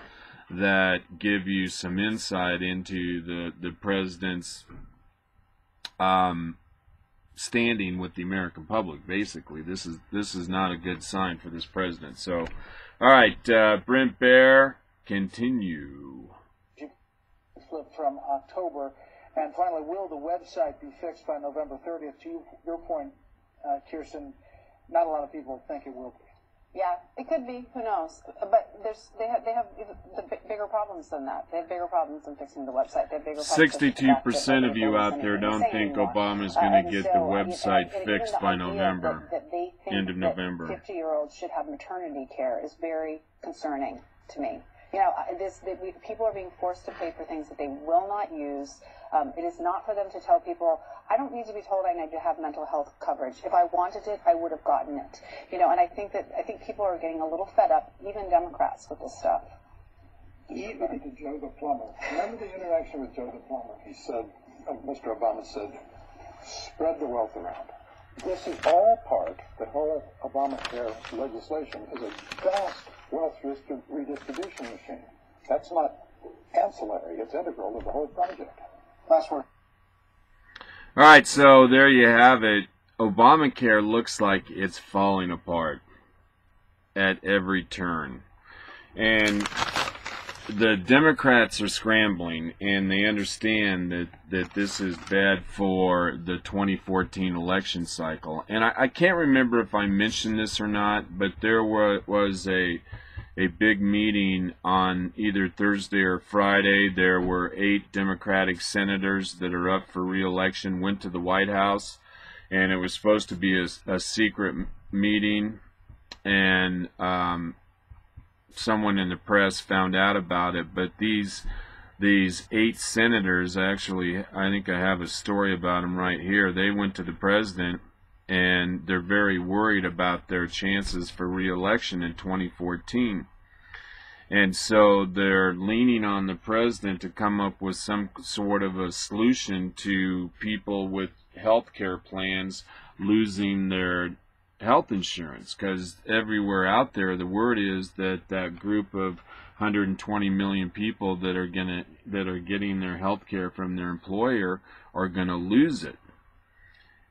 C: that give you some insight into the president's standing with the American public. Basically, this is not a good sign for this president. So, all right, Brent Baer, continue.
H: Flip from October. And finally, will the website be fixed by November 30th? To your point, Kirsten, not a lot of people think it will be.
G: Yeah, it could be. Who knows? But they have bigger problems than that. They have bigger problems than fixing the website. They have bigger problems.
C: 62% of you out there don't think Obama's going to get the website fixed by November, end of November.
G: 50-year-olds should have maternity care is very concerning to me. People are being forced to pay for things that they will not use. It is not for them to tell people, I don't need to be told I need to have mental health coverage. If I wanted it, I would have gotten it. And I think people are getting a little fed up, even Democrats, with this stuff.
I: Even to Joe the plumber. Remember the interaction with Joe the plumber? He said, Mr. Obama said, spread the wealth around. This is all part, the whole Obamacare legislation is a vast wealth redistribution machine. That's not ancillary, it's integral to the whole project.
H: Last word.
C: All right, so there you have it. Obamacare looks like it's falling apart at every turn. And the Democrats are scrambling, and they understand that this is bad for the 2014 election cycle. And I can't remember if I mentioned this or not, but there was a big meeting on either Thursday or Friday. There were 8 Democratic senators that are up for re-election, went to the White House, and it was supposed to be a secret meeting, and someone in the press found out about it. But these 8 senators, actually, I think I have a story about them right here. They went to the president, and they're very worried about their chances for re-election in 2014. And so they're leaning on the president to come up with some sort of a solution to people with health care plans losing their health insurance, because everywhere out there the word is that that group of 120 million people that are getting their health care from their employer are going to lose it.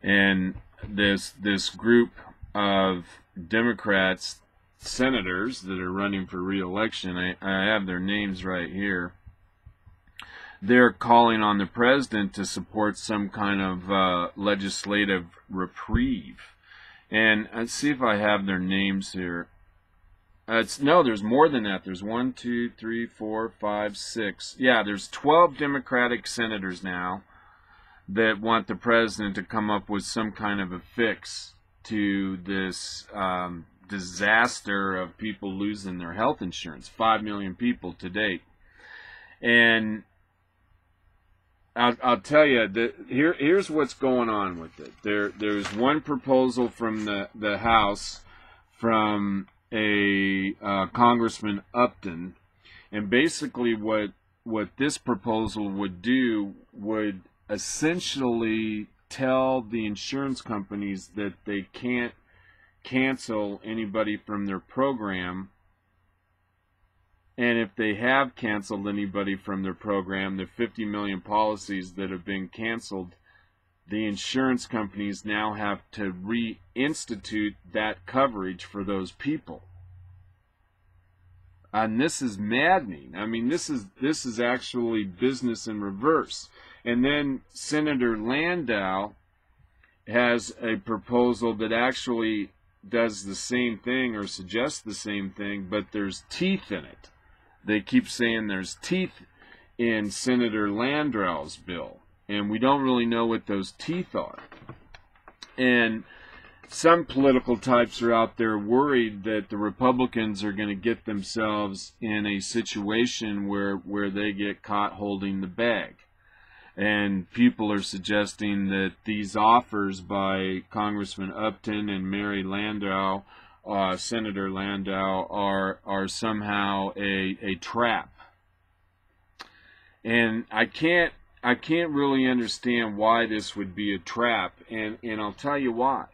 C: And this group of Democrats senators that are running for re-election, I have their names right here, they're calling on the president to support some kind of legislative reprieve. And let's see if I have their names here. No, there's more than that. There's 1, 2, 3, 4, 5, 6. Yeah, there's 12 Democratic senators now that want the president to come up with some kind of a fix to this disaster of people losing their health insurance. 5 million people to date. And I'll tell you that here's what's going on with it. There's one proposal from the House from a Congressman Upton, and basically what this proposal would do would essentially tell the insurance companies that they can't cancel anybody from their program. And if they have canceled anybody from their program, the 50 million policies that have been canceled, the insurance companies now have to reinstitute that coverage for those people. And this is maddening. I mean, this is actually business in reverse. And then Senator Landau has a proposal that actually does the same thing or suggests the same thing, but there's teeth in it. They keep saying there's teeth in Senator Landau's bill, and we don't really know what those teeth are. And some political types are out there worried that the Republicans are going to get themselves in a situation where they get caught holding the bag. And people are suggesting that these offers by Congressman Upton and Mary Landau, Senator Landau, are somehow a trap. And I can't really understand why this would be a trap, and I'll tell you why.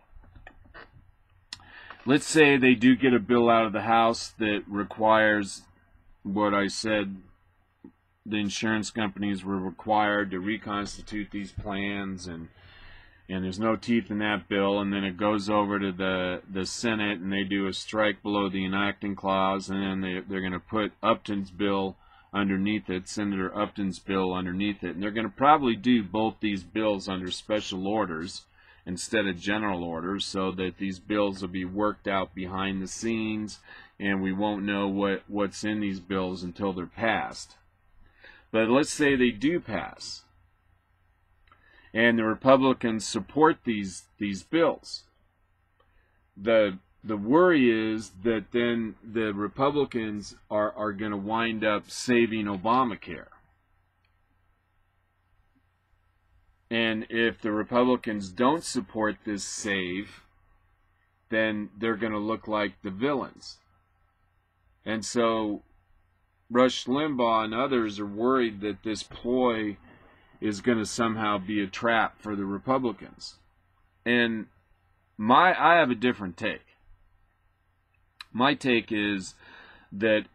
C: Let's say they do get a bill out of the House that requires what I said. The insurance companies were required to reconstitute these plans, and there's no teeth in that bill, and then it goes over to the Senate, and they do a strike below the enacting clause, and then they're going to put Upton's bill underneath it, Senator Upton's bill underneath it, and they're going to probably do both these bills under special orders instead of general orders, so that these bills will be worked out behind the scenes, and we won't know what's in these bills until they're passed. But let's say they do pass, and the Republicans support these bills. The worry is that then the Republicans are going to wind up saving Obamacare. And if the Republicans don't support this save, then they're going to look like the villains. And so Rush Limbaugh and others are worried that this ploy is going to somehow be a trap for the Republicans. And I have a different take. My take is that,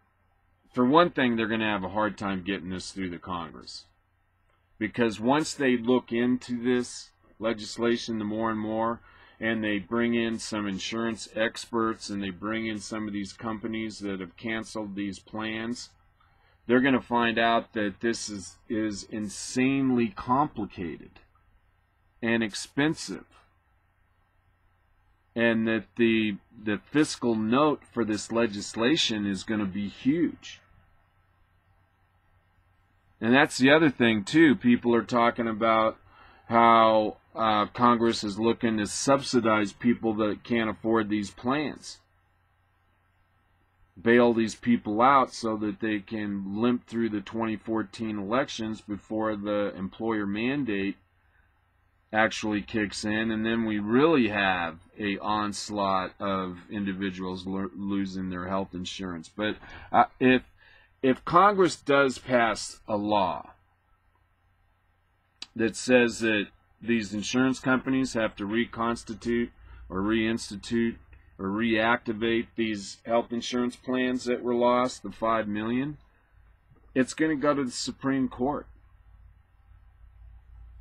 C: for one thing, they're going to have a hard time getting this through the Congress. Because once they look into this legislation the more and more, and they bring in some insurance experts, and they bring in some of these companies that have canceled these plans, they're going to find out that this is insanely complicated and expensive, and that the fiscal note for this legislation is going to be huge. And that's the other thing too. People are talking about how Congress is looking to subsidize people that can't afford these plans, bail these people out so that they can limp through the 2014 elections before the employer mandate actually kicks in, and then we really have a onslaught of individuals losing their health insurance. But if Congress does pass a law that says that these insurance companies have to reconstitute or reinstitute or reactivate these health insurance plans that were lost, the 5 million, it's going to go to the Supreme Court.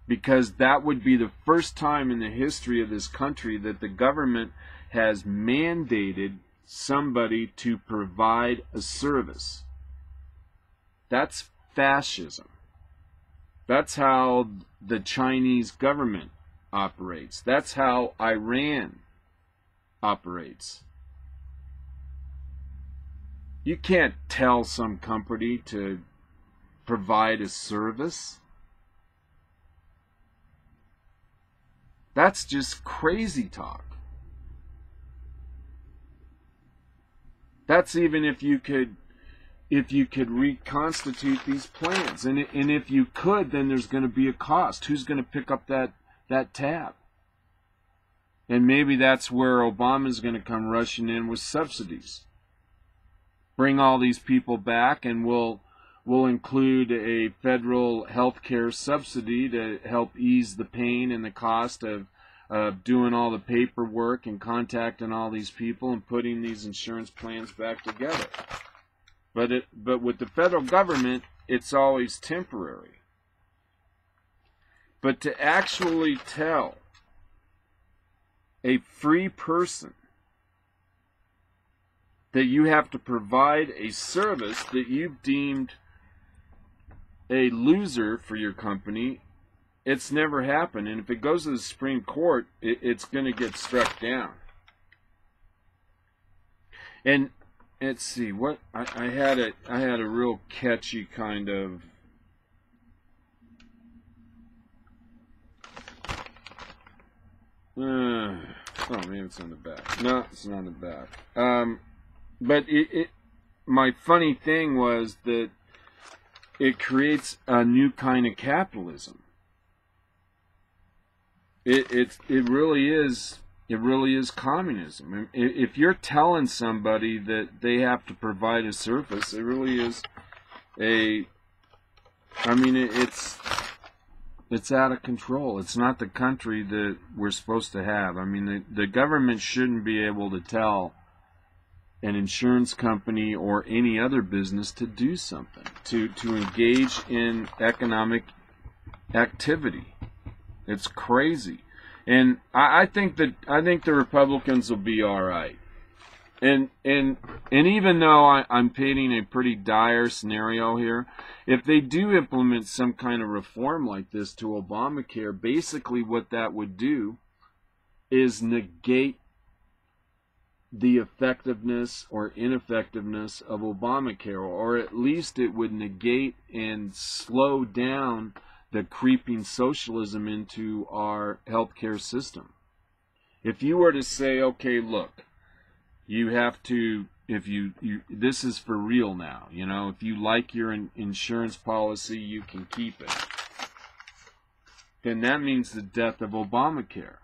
C: Because that would be the first time in the history of this country that the government has mandated somebody to provide a service. That's fascism. That's how the Chinese government operates. That's how Iran operates. You can't tell some company to provide a service. That's just crazy talk. That's even if you could reconstitute these plans. And if you could, then there's going to be a cost. Who's going to pick up that tab? And maybe that's where Obama's going to come rushing in with subsidies. Bring all these people back, and we'll include a federal health care subsidy to help ease the pain and the cost of doing all the paperwork and contacting all these people and putting these insurance plans back together. But with the federal government, it's always temporary. But to actually tell a free person that you have to provide a service that you've deemed a loser for your company, it's never happened. And if it goes to the Supreme Court, it's going to get struck down. And let's see, what I had a real catchy kind of oh, maybe it's on the back. No, it's not on the back. But my funny thing was that it creates a new kind of capitalism. It really is communism. If you're telling somebody that they have to provide a service, it really is it's out of control. It's not the country that we're supposed to have. I mean, the government shouldn't be able to tell an insurance company or any other business to do something, to engage in economic activity. It's crazy. And I think the Republicans will be all right. And even though I'm painting a pretty dire scenario here, if they do implement some kind of reform like this to Obamacare, basically what that would do is negate the effectiveness or ineffectiveness of Obamacare, or at least it would negate and slow down the creeping socialism into our healthcare system. If you were to say, okay, look, you have to, if you this is for real now, you know, if you like your insurance policy, you can keep it, then that means the death of Obamacare.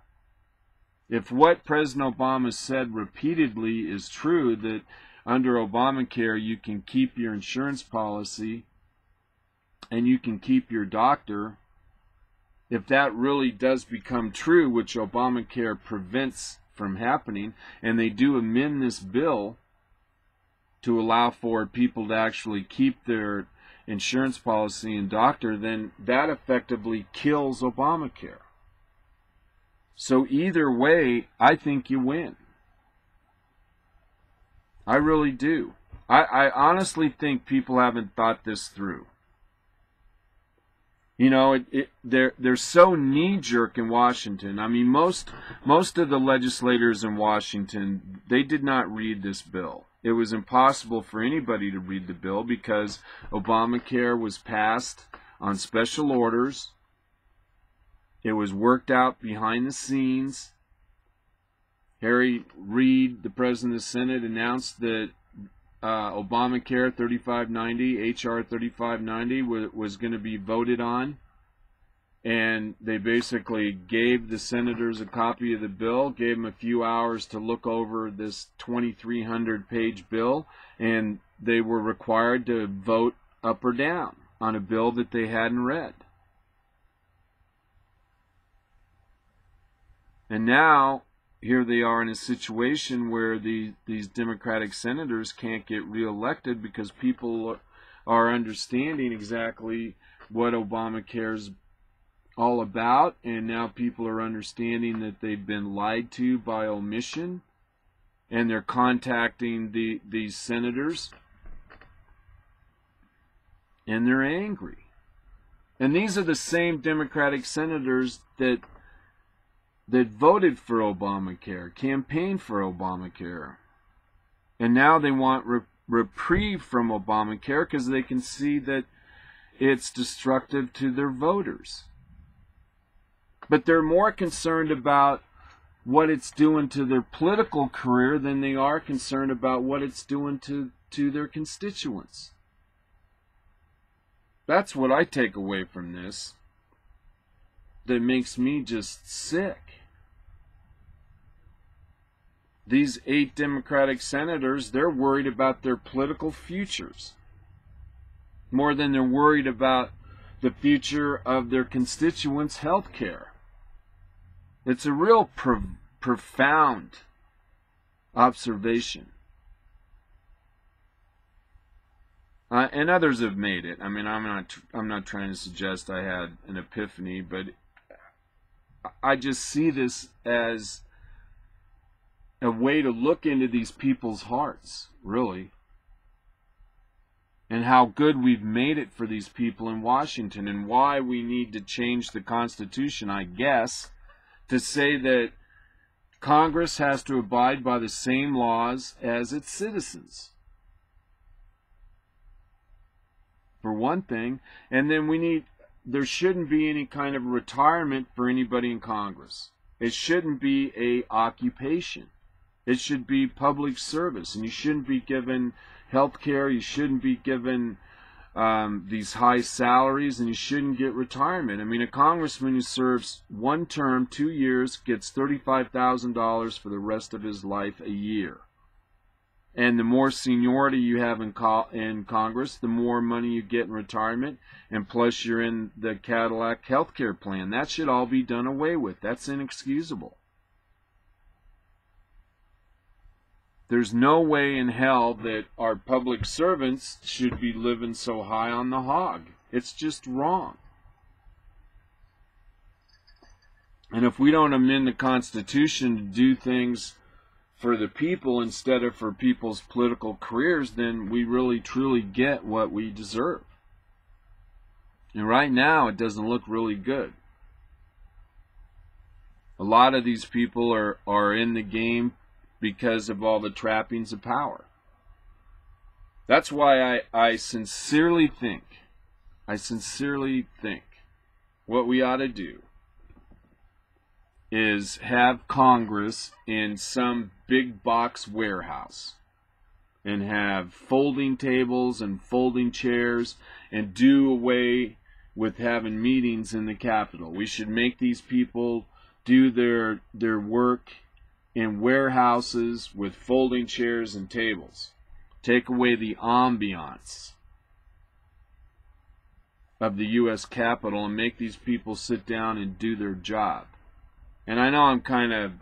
C: If what President Obama said repeatedly is true, that under Obamacare you can keep your insurance policy and you can keep your doctor, if that really does become true, which Obamacare prevents from happening, and they do amend this bill to allow for people to actually keep their insurance policy and doctor, then that effectively kills Obamacare. So either way, I think you win. I really do. I honestly think people haven't thought this through. You know, they're so knee-jerk in Washington. I mean, most of the legislators in Washington, they did not read this bill. It was impossible for anybody to read the bill because Obamacare was passed on special orders. It was worked out behind the scenes. Harry Reid, the President of the Senate, announced that Obamacare 3590, H.R. 3590, was going to be voted on. And they basically gave the senators a copy of the bill, gave them a few hours to look over this 2,300-page bill, and they were required to vote up or down on a bill that they hadn't read. And now, here they are in a situation where these Democratic senators can't get reelected because people are understanding exactly what Obamacare's all about, and now people are understanding that they've been lied to by omission, and they're contacting these senators, and they're angry. And these are the same Democratic senators that voted for Obamacare, campaigned for Obamacare. And now they want reprieve from Obamacare because they can see that it's destructive to their voters. But they're more concerned about what it's doing to their political career than they are concerned about what it's doing to their constituents. That's what I take away from this that makes me just sick. These 8 Democratic senators, they're worried about their political futures more than they're worried about the future of their constituents' health care. It's a real profound observation. And others have made it. I mean, I'm not trying to suggest I had an epiphany, but I just see this as a way to look into these people's hearts, really, and how good we've made it for these people in Washington, and why we need to change the Constitution, I guess, to say that Congress has to abide by the same laws as its citizens, for one thing. And then there shouldn't be any kind of retirement for anybody in Congress. It shouldn't be an occupation. It should be public service, and you shouldn't be given health care, you shouldn't be given these high salaries, and you shouldn't get retirement. I mean, a congressman who serves one term, 2 years, gets $35,000 for the rest of his life a year. And the more seniority you have in Congress, the more money you get in retirement, and plus you're in the Cadillac health care plan. That should all be done away with. That's inexcusable. There's no way in hell that our public servants should be living so high on the hog. It's just wrong. And if we don't amend the Constitution to do things for the people instead of for people's political careers, then we really truly get what we deserve. And right now, it doesn't look really good. A lot of these people are in the game because of all the trappings of power. That's why I sincerely think what we ought to do is have Congress in some big box warehouse and have folding tables and folding chairs, and do away with having meetings in the Capitol. We should make these people do their work in warehouses with folding chairs and tables. Take away the ambiance of the U.S. Capitol and make these people sit down and do their job. And I know I'm kind of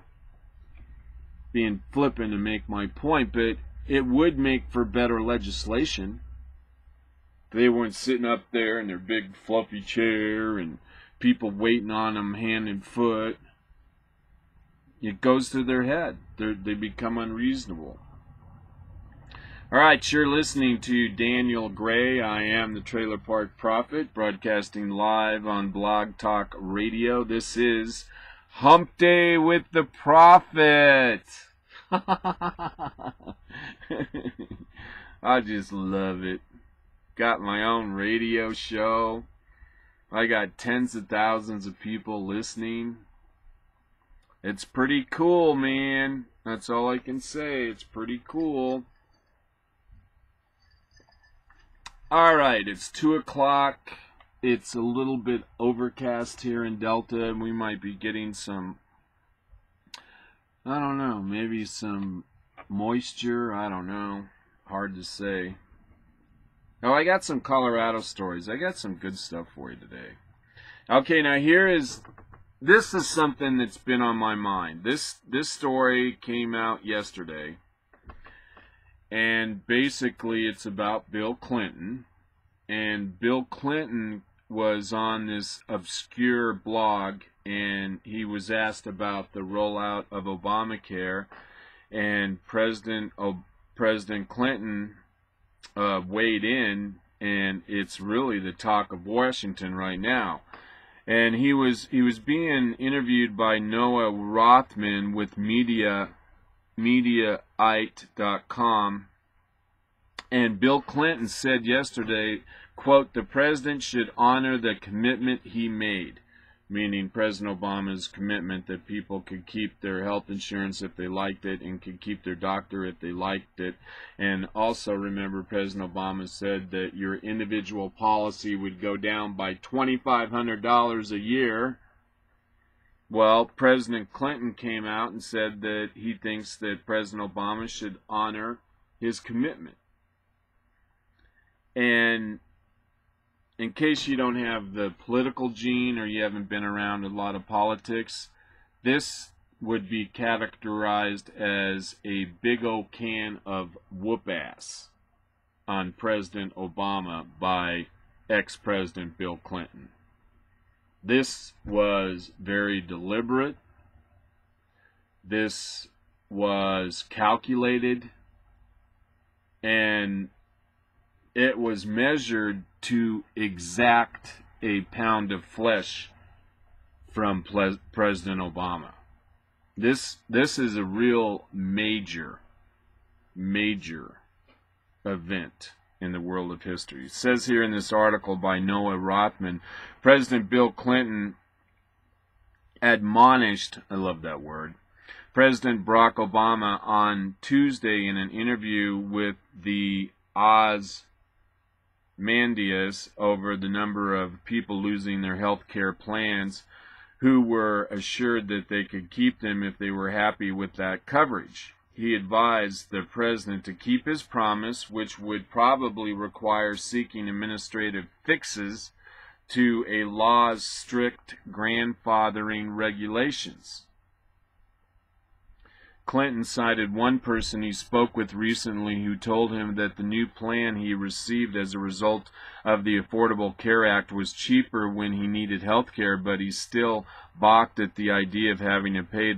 C: being flippant to make my point, but it would make for better legislation. They weren't sitting up there in their big fluffy chair and people waiting on them hand and foot. it goes through their head. They become unreasonable. All right, you're listening to Daniel Gray. I am the Trailer Park Prophet, broadcasting live on Blog Talk Radio. This is Hump Day with the Prophet. I just love it. Got my own radio show. I got tens of thousands of people listening. It's pretty cool, man. That's all I can say. It's pretty cool. Alright, it's 2 o'clock. It's a little bit overcast here in Delta, and we might be getting some, I don't know, maybe some moisture. I don't know. Hard to say. Oh, I got some Colorado stories. I got some good stuff for you today. Okay, now this is something that's been on my mind. This story came out yesterday. And basically it's about Bill Clinton. And Bill Clinton was on this obscure blog, and he was asked about the rollout of Obamacare, and President Clinton weighed in, and it's really the talk of Washington right now. And he was being interviewed by Noah Rothman with Mediaite.com, and Bill Clinton said yesterday, quote, "The president should honor the commitment he made," meaning President Obama's commitment that people could keep their health insurance if they liked it and could keep their doctor if they liked it. And also remember, President Obama said that your individual policy would go down by $2,500 a year. Well, President Clinton came out and said that he thinks that President Obama should honor his commitment. And in case you don't have the political gene or you haven't been around a lot of politics, this would be categorized as a big old can of whoop ass on President Obama by ex-President Bill Clinton. This was very deliberate. This was calculated, and it was measured to exact a pound of flesh from President Obama. This is a real major event in the world of history. It says here in this article by Noah Rothman, President Bill Clinton admonished, I love that word, President Barack Obama on Tuesday in an interview with the Ozymandias over the number of people losing their health care plans who were assured that they could keep them if they were happy with that coverage. He advised the president to keep his promise, which would probably require seeking administrative fixes to a law's strict grandfathering regulations. Clinton cited one person he spoke with recently who told him that the new plan he received as a result of the Affordable Care Act was cheaper when he needed health care, but he still balked at the idea of having to pay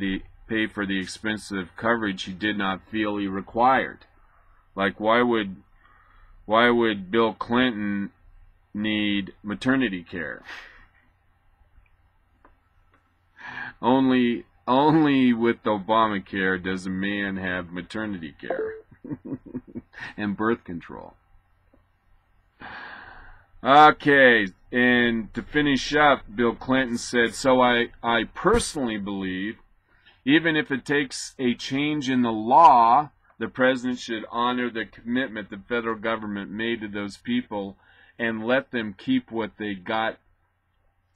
C: for the expensive coverage he did not feel he required. Like, why would Bill Clinton need maternity care? Only with Obamacare does a man have maternity care and birth control. Okay, and to finish up, Bill Clinton said, "So I personally believe, even if it takes a change in the law, the president should honor the commitment the federal government made to those people and let them keep what they got,"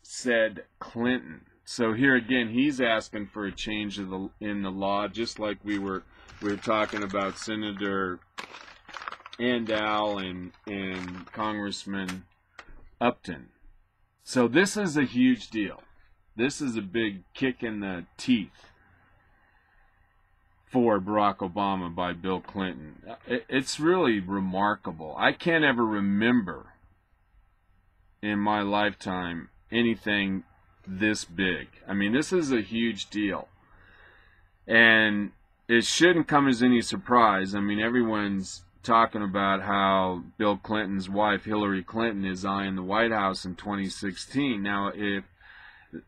C: said Clinton. So here again, he's asking for a change in the law, just like we were talking about Senator Andal and Congressman Upton. So this is a huge deal. This is a big kick in the teeth for Barack Obama by Bill Clinton. It's really remarkable. I can't ever remember in my lifetime anything this big. I mean, this is a huge deal. And it shouldn't come as any surprise. I mean, everyone's talking about how Bill Clinton's wife, Hillary Clinton, is eyeing the White House in 2016. Now, if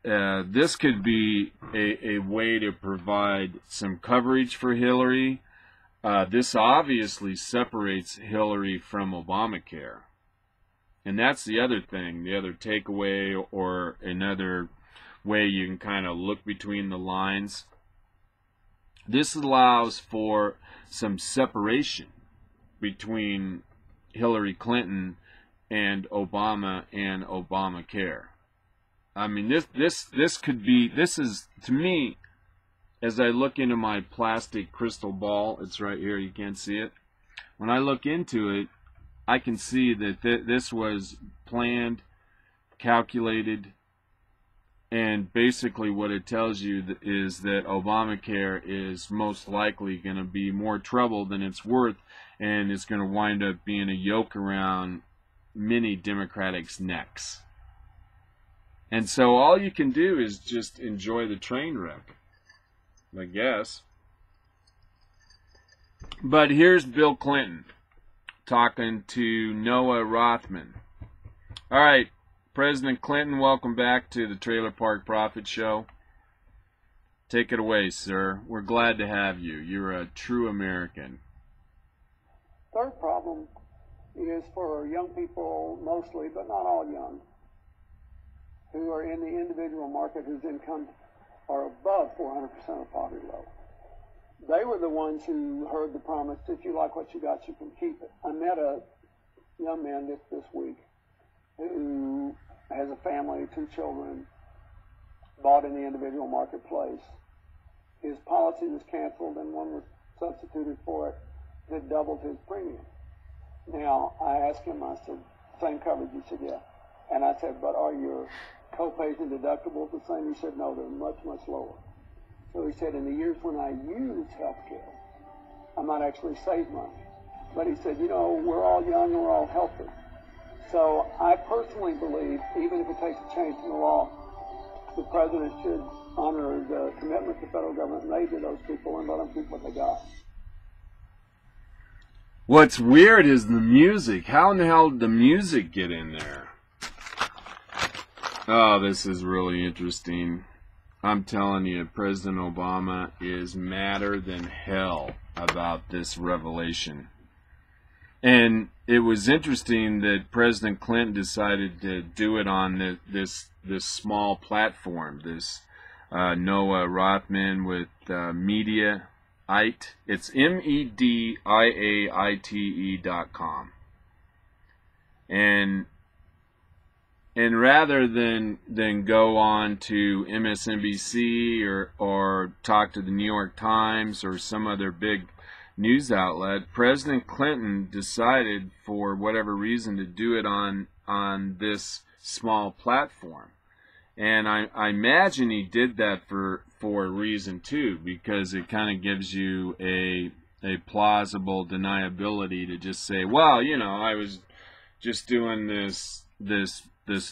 C: this could be a way to provide some coverage for Hillary, this obviously separates Hillary from Obamacare. And that's the other thing, the other takeaway, or another way you can kind of look between the lines. This allows for some separation between Hillary Clinton and Obama and Obamacare. I mean, this could be, this is, to me, as I look into my plastic crystal ball, it's right here, you can't see it. When I look into it, I can see that this was planned, calculated, and basically what it tells you is that Obamacare is most likely going to be more trouble than it's worth, and it's going to wind up being a yoke around many Democrats' necks. And so all you can do is just enjoy the train wreck, I guess. But here's Bill Clinton talking to Noah Rothman. All right, President Clinton, welcome back to the Trailer Park Prophet Show. Take it away, sir. We're glad to have you. You're a true American.
J: Third problem is for young people mostly, but not all young, who are in the individual market whose incomes are above 400% of poverty level. They were the ones who heard the promise, if you like what you got, you can keep it. I met a young man this week who has a family, 2 children, bought in the individual marketplace. His policy was canceled and one was substituted for it that doubled his premium. Now, I asked him, I said, same coverage? He said, yeah. And I said, but are your co-pays and deductibles the same? He said, no, they're much, much lower. So he said, in the years when I used health care, I might actually save money. But he said, you know, we're all young and we're all healthy. So I personally believe, even if it takes a change in the law, the president should honor the commitment the federal government made to those people and let them keep what they got.
C: What's weird is the music. How in the hell did the music get in there? Oh, this is really interesting. I'm telling you, President Obama is madder than hell about this revelation. And it was interesting that President Clinton decided to do it on this small platform, this Noah Rothman with Mediaite. It's MEDIAITE.com. And rather than go on to MSNBC or talk to the New York Times or some other big news outlet, President Clinton decided for whatever reason to do it on this small platform. And I imagine he did that for a reason too, because it kind of gives you a plausible deniability to just say, well, you know, I was just doing this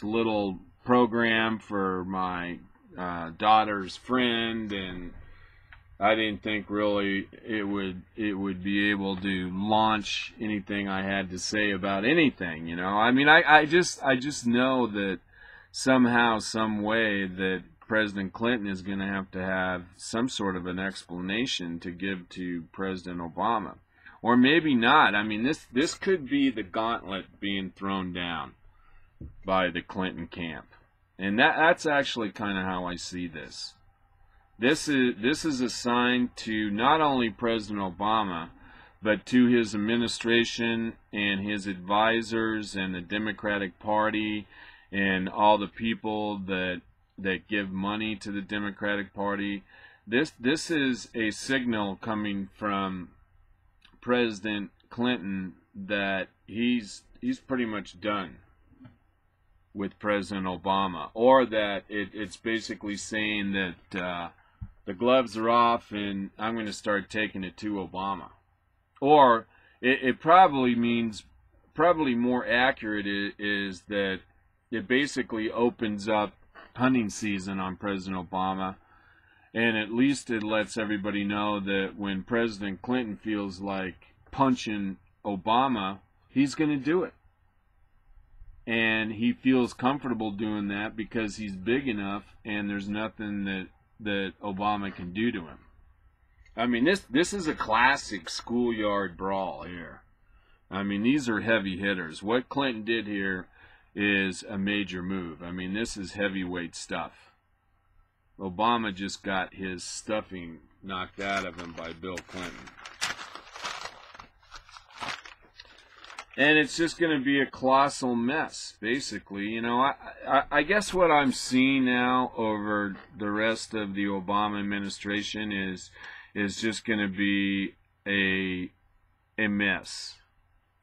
C: little program for my daughter's friend, and I didn't think really it would be able to launch anything I had to say about anything, you know. I mean, I just know that somehow, some way, that President Clinton is going to have some sort of an explanation to give to President Obama, or maybe not. I mean, this could be the gauntlet being thrown down by the Clinton camp, and that's actually kind of how I see this. This is a sign to not only President Obama, but to his administration and his advisors and the Democratic Party and all the people that give money to the Democratic Party. This is a signal coming from President Clinton that he's pretty much done with President Obama, or that it's basically saying that the gloves are off and I'm going to start taking it to Obama. Or it probably means, probably more accurate is that it basically opens up hunting season on President Obama, And at least it lets everybody know that when President Clinton feels like punching Obama, he's going to do it. And he feels comfortable doing that because he's big enough and there's nothing that Obama can do to him. I mean, this is a classic schoolyard brawl here. I mean, these are heavy hitters. What Clinton did here is a major move. I mean, this is heavyweight stuff. Obama just got his stuffing knocked out of him by Bill Clinton. And it's just going to be a colossal mess, basically. You know, I guess what I'm seeing now over the rest of the Obama administration is just going to be a mess.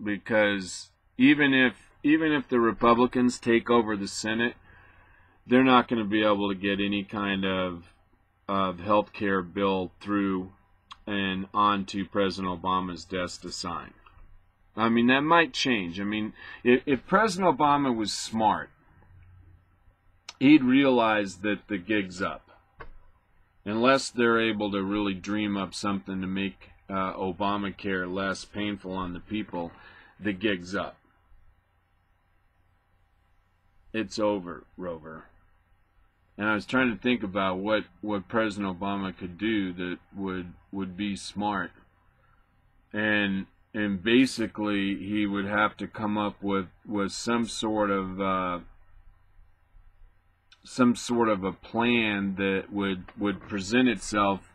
C: Because even if the Republicans take over the Senate, they're not going to be able to get any kind of health care bill through and onto President Obama's desk to sign. I mean, that might change. I mean, if President Obama was smart, he'd realize that the gig's up. Unless they're able to really dream up something to make Obamacare less painful on the people, the gig's up. It's over, Rover. And I was trying to think about what President Obama could do that would be smart. And basically he would have to come up with some sort of a plan that would present itself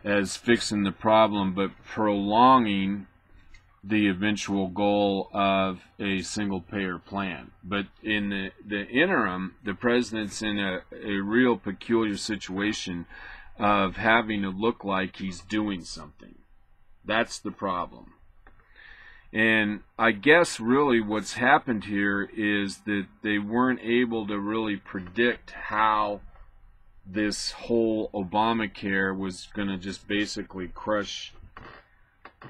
C: as fixing the problem but prolonging the eventual goal of a single payer plan. But in the interim, the president's in a real peculiar situation of having to look like he's doing something. That's the problem. And I guess really what's happened here is that they weren't able to really predict how this whole Obamacare was going to just basically crush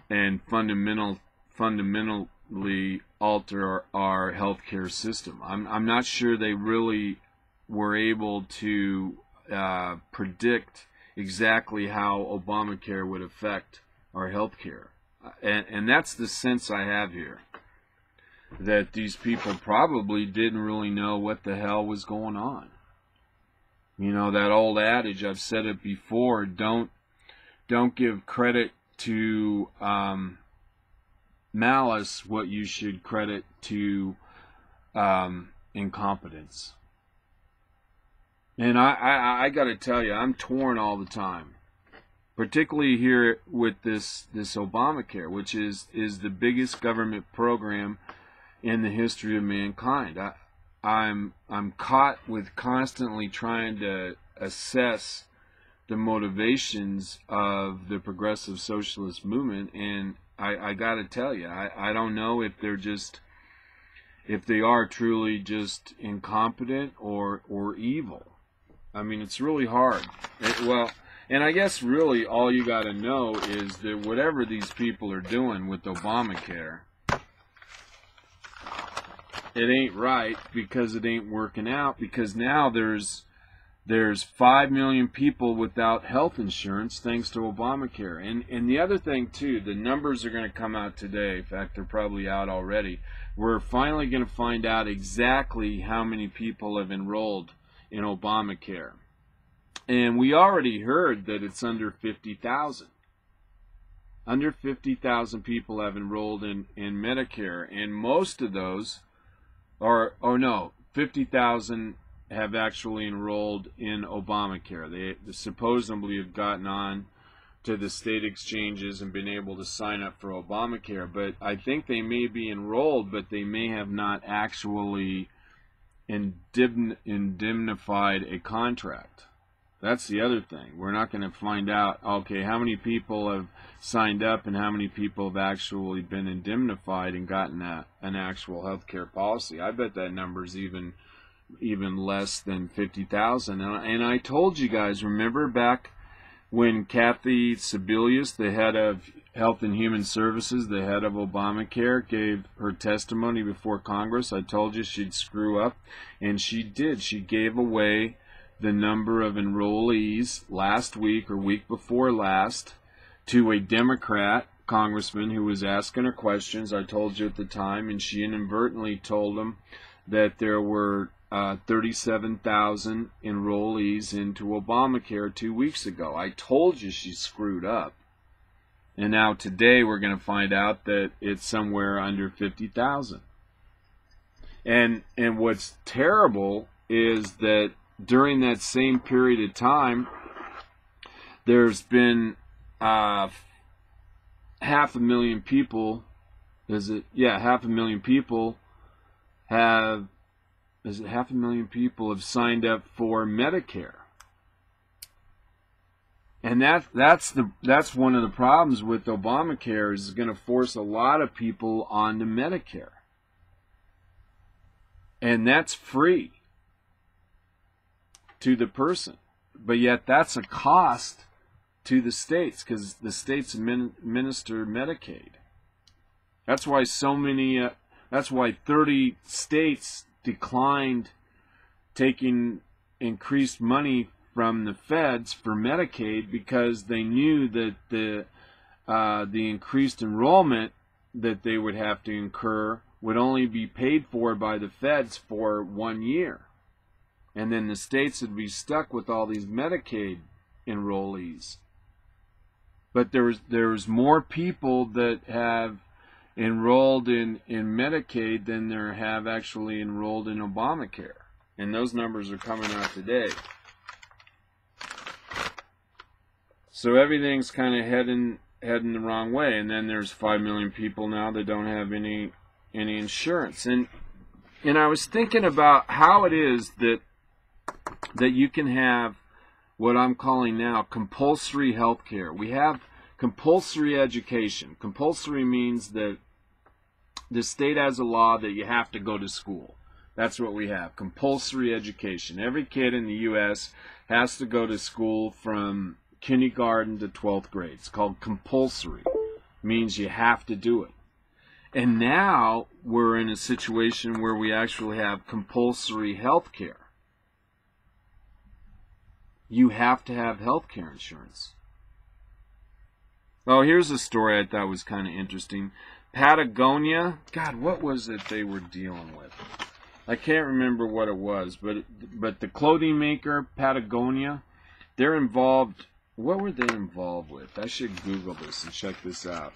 C: and fundamentally alter our healthcare system. I'm not sure they really were able to predict exactly how Obamacare would affect our healthcare. And that's the sense I have here, that these people probably didn't really know what the hell was going on. You know, that old adage, I've said it before, don't give credit to malice what you should credit to incompetence. And I got to tell you, I'm torn all the time. Particularly here with this Obamacare, which is the biggest government program in the history of mankind. I'm caught with constantly trying to assess the motivations of the progressive socialist movement, and I got to tell you, I don't know if they are truly just incompetent or evil. I mean, it's really hard. And I guess really all you got to know is that whatever these people are doing with Obamacare, it ain't right because it ain't working out, because now there's 5 million people without health insurance thanks to Obamacare. And the other thing too, the numbers are going to come out today. In fact, they're probably out already. We're finally going to find out exactly how many people have enrolled in Obamacare. And we already heard that it's under 50,000. Under 50,000 people have enrolled in Medicare, and most of those 50,000 have actually enrolled in Obamacare. They supposedly have gotten on to the state exchanges and been able to sign up for Obamacare, but I think they may be enrolled, but they may have not actually indemnified a contract. That's the other thing. We're not going to find out, okay, how many people have signed up and how many people have actually been indemnified and gotten an actual health care policy. I bet that number is even less than 50,000. And I told you guys, remember back when Kathy Sebelius, the head of Health and Human Services, the head of Obamacare, gave her testimony before Congress? I told you she'd screw up, and she did. She gave away the number of enrollees last week or week before last to a Democrat congressman who was asking her questions. I told you at the time, and she inadvertently told him that there were 37,000 enrollees into Obamacare 2 weeks ago. I told you she screwed up. And now today we're going to find out that it's somewhere under 50,000. And what's terrible is that during that same period of time, there's been 500,000 people. Is it? Yeah, 500,000 people have. Is it 500,000 people have signed up for Medicare? And that's one of the problems with Obamacare, is going to force a lot of people onto Medicare. And that's free to the person. But yet that's a cost to the states, because the states administer Medicaid. That's why that's why 30 states declined taking increased money from the feds for Medicaid, because they knew that the increased enrollment that they would have to incur would only be paid for by the feds for 1 year. And then the states would be stuck with all these Medicaid enrollees. But there's more people that have enrolled in Medicaid than there have actually enrolled in Obamacare. And those numbers are coming out today. So everything's kind of heading the wrong way. And then there's 5 million people now that don't have any insurance. And I was thinking about how it is that you can have what I'm calling now compulsory health care. We have compulsory education. Compulsory means that the state has a law that you have to go to school. That's what we have, compulsory education. Every kid in the U.S. has to go to school from kindergarten to 12th grade. It's called compulsory. Means you have to do it. And now we're in a situation where we actually have compulsory health care. You have to have health care insurance. Oh, here's a story I thought was kind of interesting. Patagonia, God, what was it they were dealing with? I can't remember what it was, but the clothing maker, Patagonia, they're involved. What were they involved with? I should Google this and check this out.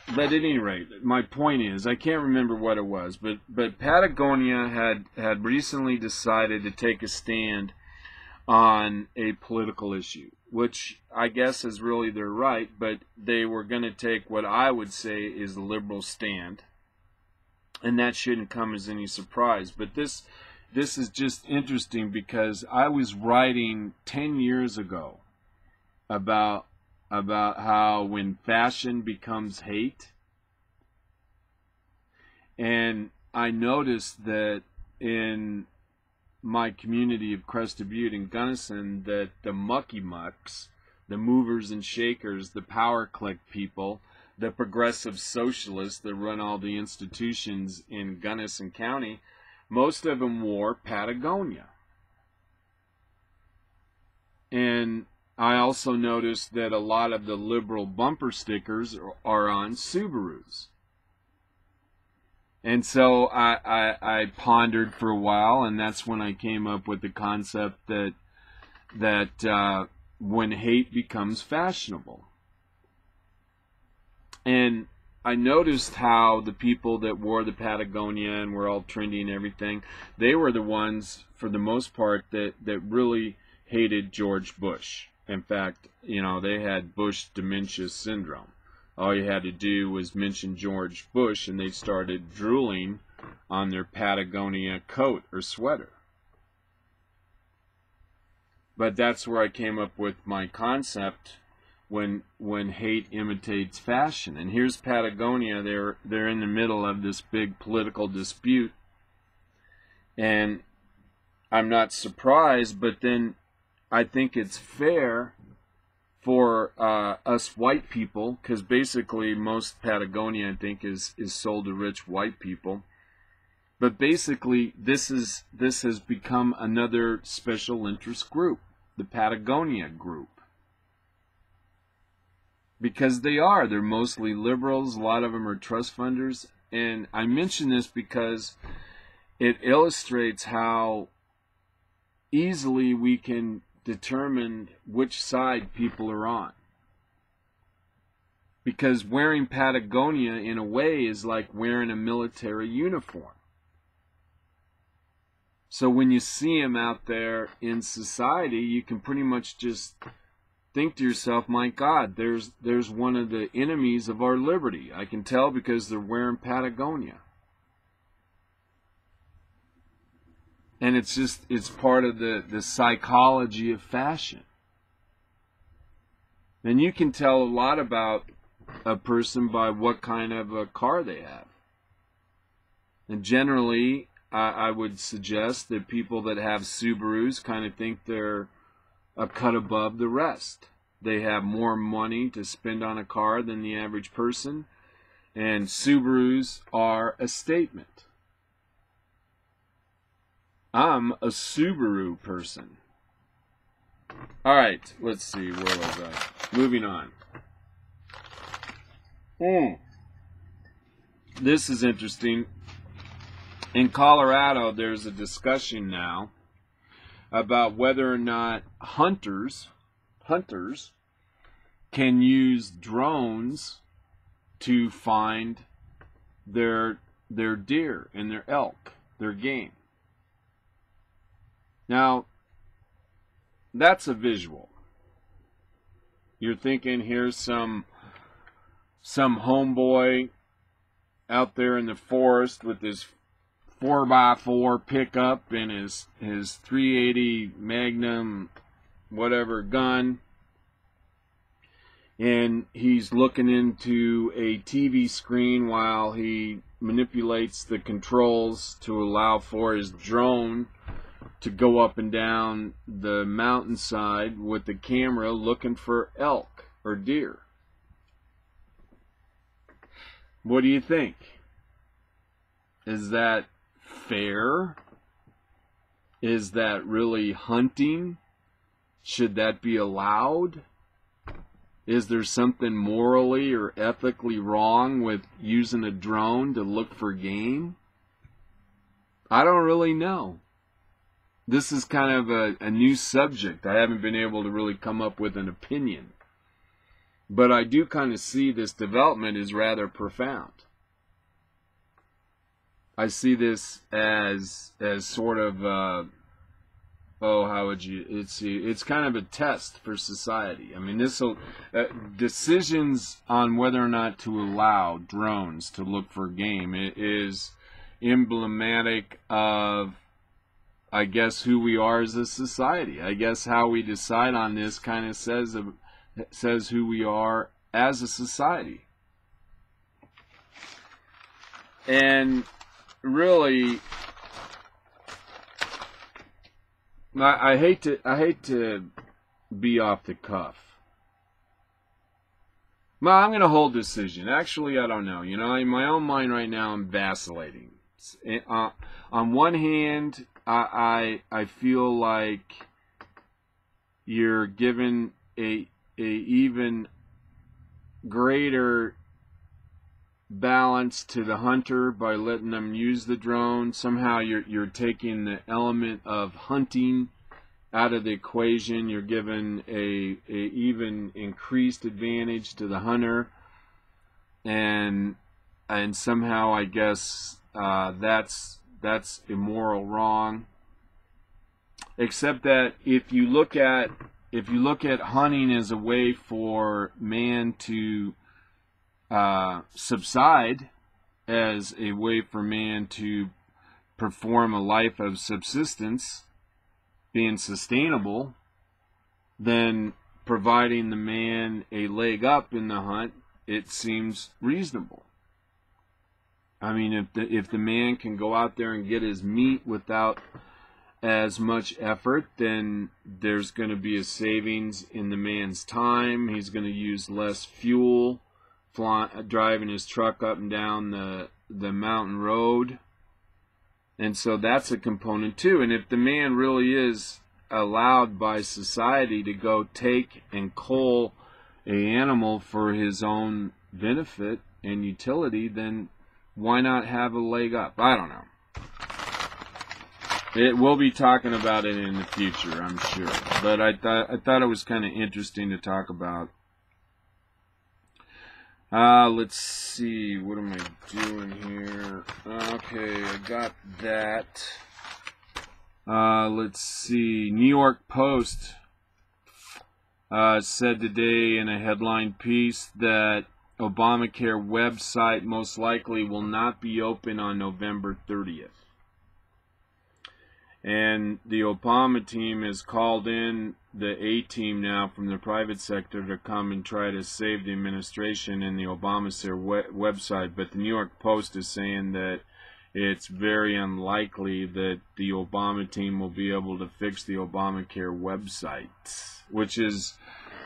C: But at any rate, my point is, I can't remember what it was, but Patagonia had recently decided to take a stand on a political issue, which I guess is really their right, but they were going to take what I would say is a liberal stand, and that shouldn't come as any surprise. But this is just interesting, because I was writing 10 years ago about how when fashion becomes hate, and I noticed that in my community of Crested Butte in Gunnison, that the mucky mucks, the movers and shakers, the power clique people, the progressive socialists that run all the institutions in Gunnison County, most of them wore Patagonia. And I also noticed that a lot of the liberal bumper stickers are on Subarus. And so I pondered for a while, and that's when I came up with the concept that when hate becomes fashionable. And I noticed how the people that wore the Patagonia and were all trendy and everything, they were the ones, for the most part, that really hated George Bush. In fact, they had Bush dementia syndrome. All you had to do was mention George Bush, and they started drooling on their Patagonia coat or sweater. But that's where I came up with my concept, when hate imitates fashion. And here's Patagonia. They're in the middle of this big political dispute, and I'm not surprised. But then I think it's fair for us white people, because basically most Patagonia, I think, is sold to rich white people, But basically, this has become another special interest group, the Patagonia group. Because they're mostly liberals, a lot of them are trust funders, and I mention this because it illustrates how easily we can determine which side people are on. Because wearing Patagonia, in a way, is like wearing a military uniform. So when you see them out there in society, you can pretty much just think to yourself, my God, there's one of the enemies of our liberty. I can tell because they're wearing Patagonia. And it's part of the psychology of fashion. And you can tell a lot about a person by what kind of a car they have. And generally, I would suggest that people that have Subarus kind of think they're a cut above the rest. They have more money to spend on a car than the average person, and Subarus are a statement. I'm a Subaru person. All right, let's see, where was I? Moving on. This is interesting. In Colorado, there's a discussion now about whether or not hunters can use drones to find their deer and their elk, their game. Now, that's a visual. You're thinking, here's some homeboy out there in the forest with his 4x4 pickup and his 380 Magnum whatever gun, and he's looking into a TV screen while he manipulates the controls to allow for his drone to go up and down the mountainside with the camera looking for elk or deer. What do you think? Is that fair? Is that really hunting? Should that be allowed? Is there something morally or ethically wrong with using a drone to look for game? I don't really know. This is kind of a new subject. I haven't been able to really come up with an opinion. But I do kind of see this development as rather profound. I see this as sort of how would you? It's kind of a test for society. I mean, decisions on whether or not to allow drones to look for game is emblematic of, I guess, who we are as a society. I guess how we decide on this kind of says who we are as a society. And really, I hate to be off the cuff. Well, I'm going to hold decision. Actually, I don't know. You know, in my own mind right now, I'm vacillating. On one hand, I feel like you're given a even greater balance to the hunter by letting them use the drone. Somehow you're taking the element of hunting out of the equation. You're given a even increased advantage to the hunter, and somehow I guess that's immoral, wrong. Except that if you look at hunting as a way for man to subside, as a way for man to perform a life of subsistence, being sustainable, then providing the man a leg up in the hunt, it seems reasonable. I mean, if the man can go out there and get his meat without as much effort, then there's going to be a savings in the man's time. He's going to use less fuel driving his truck up and down the mountain road. And so that's a component too. And if the man really is allowed by society to go take and cull an animal for his own benefit and utility, then why not have a leg up? I don't know. We'll be talking about it in the future, I'm sure. But I thought it was kind of interesting to talk about. Let's see. What am I doing here? Okay, I got that. Let's see. New York Post said today in a headline piece that Obamacare website most likely will not be open on November 30th. And the Obama team has called in the A-team now from the private sector to come and try to save the administration and the Obamacare website. But the New York Post is saying that it's very unlikely that the Obama team will be able to fix the Obamacare website, which is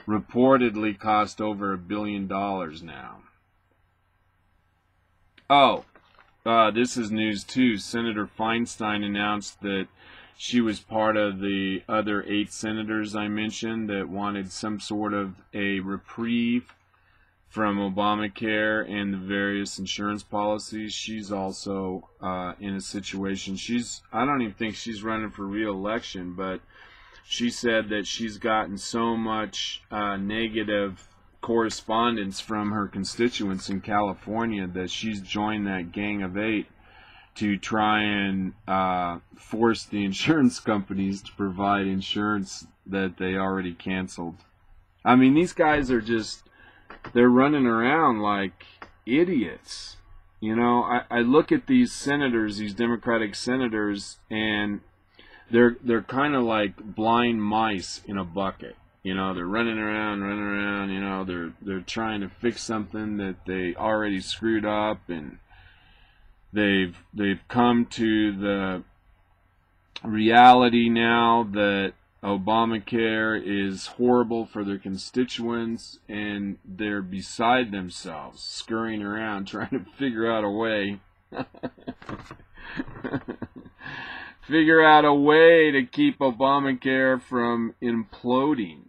C: reportedly cost over $1 billion now. Oh, this is news too. Senator Feinstein announced that she was part of the other 8 senators I mentioned that wanted some sort of a reprieve from Obamacare and the various insurance policies. She's also in a situation. I don't even think she's running for re-election, but she said that she's gotten so much negative correspondence from her constituents in California that she's joined that gang of 8 to try and force the insurance companies to provide insurance that they already canceled. I mean, these guys are they're running around like idiots. You know, I look at these senators, these Democratic senators, and they're kind of like blind mice in a bucket. You know, they're running around, you know, they're trying to fix something that they already screwed up, and they've come to the reality now that Obamacare is horrible for their constituents, and they're beside themselves, scurrying around trying to figure out a way to keep Obamacare from imploding.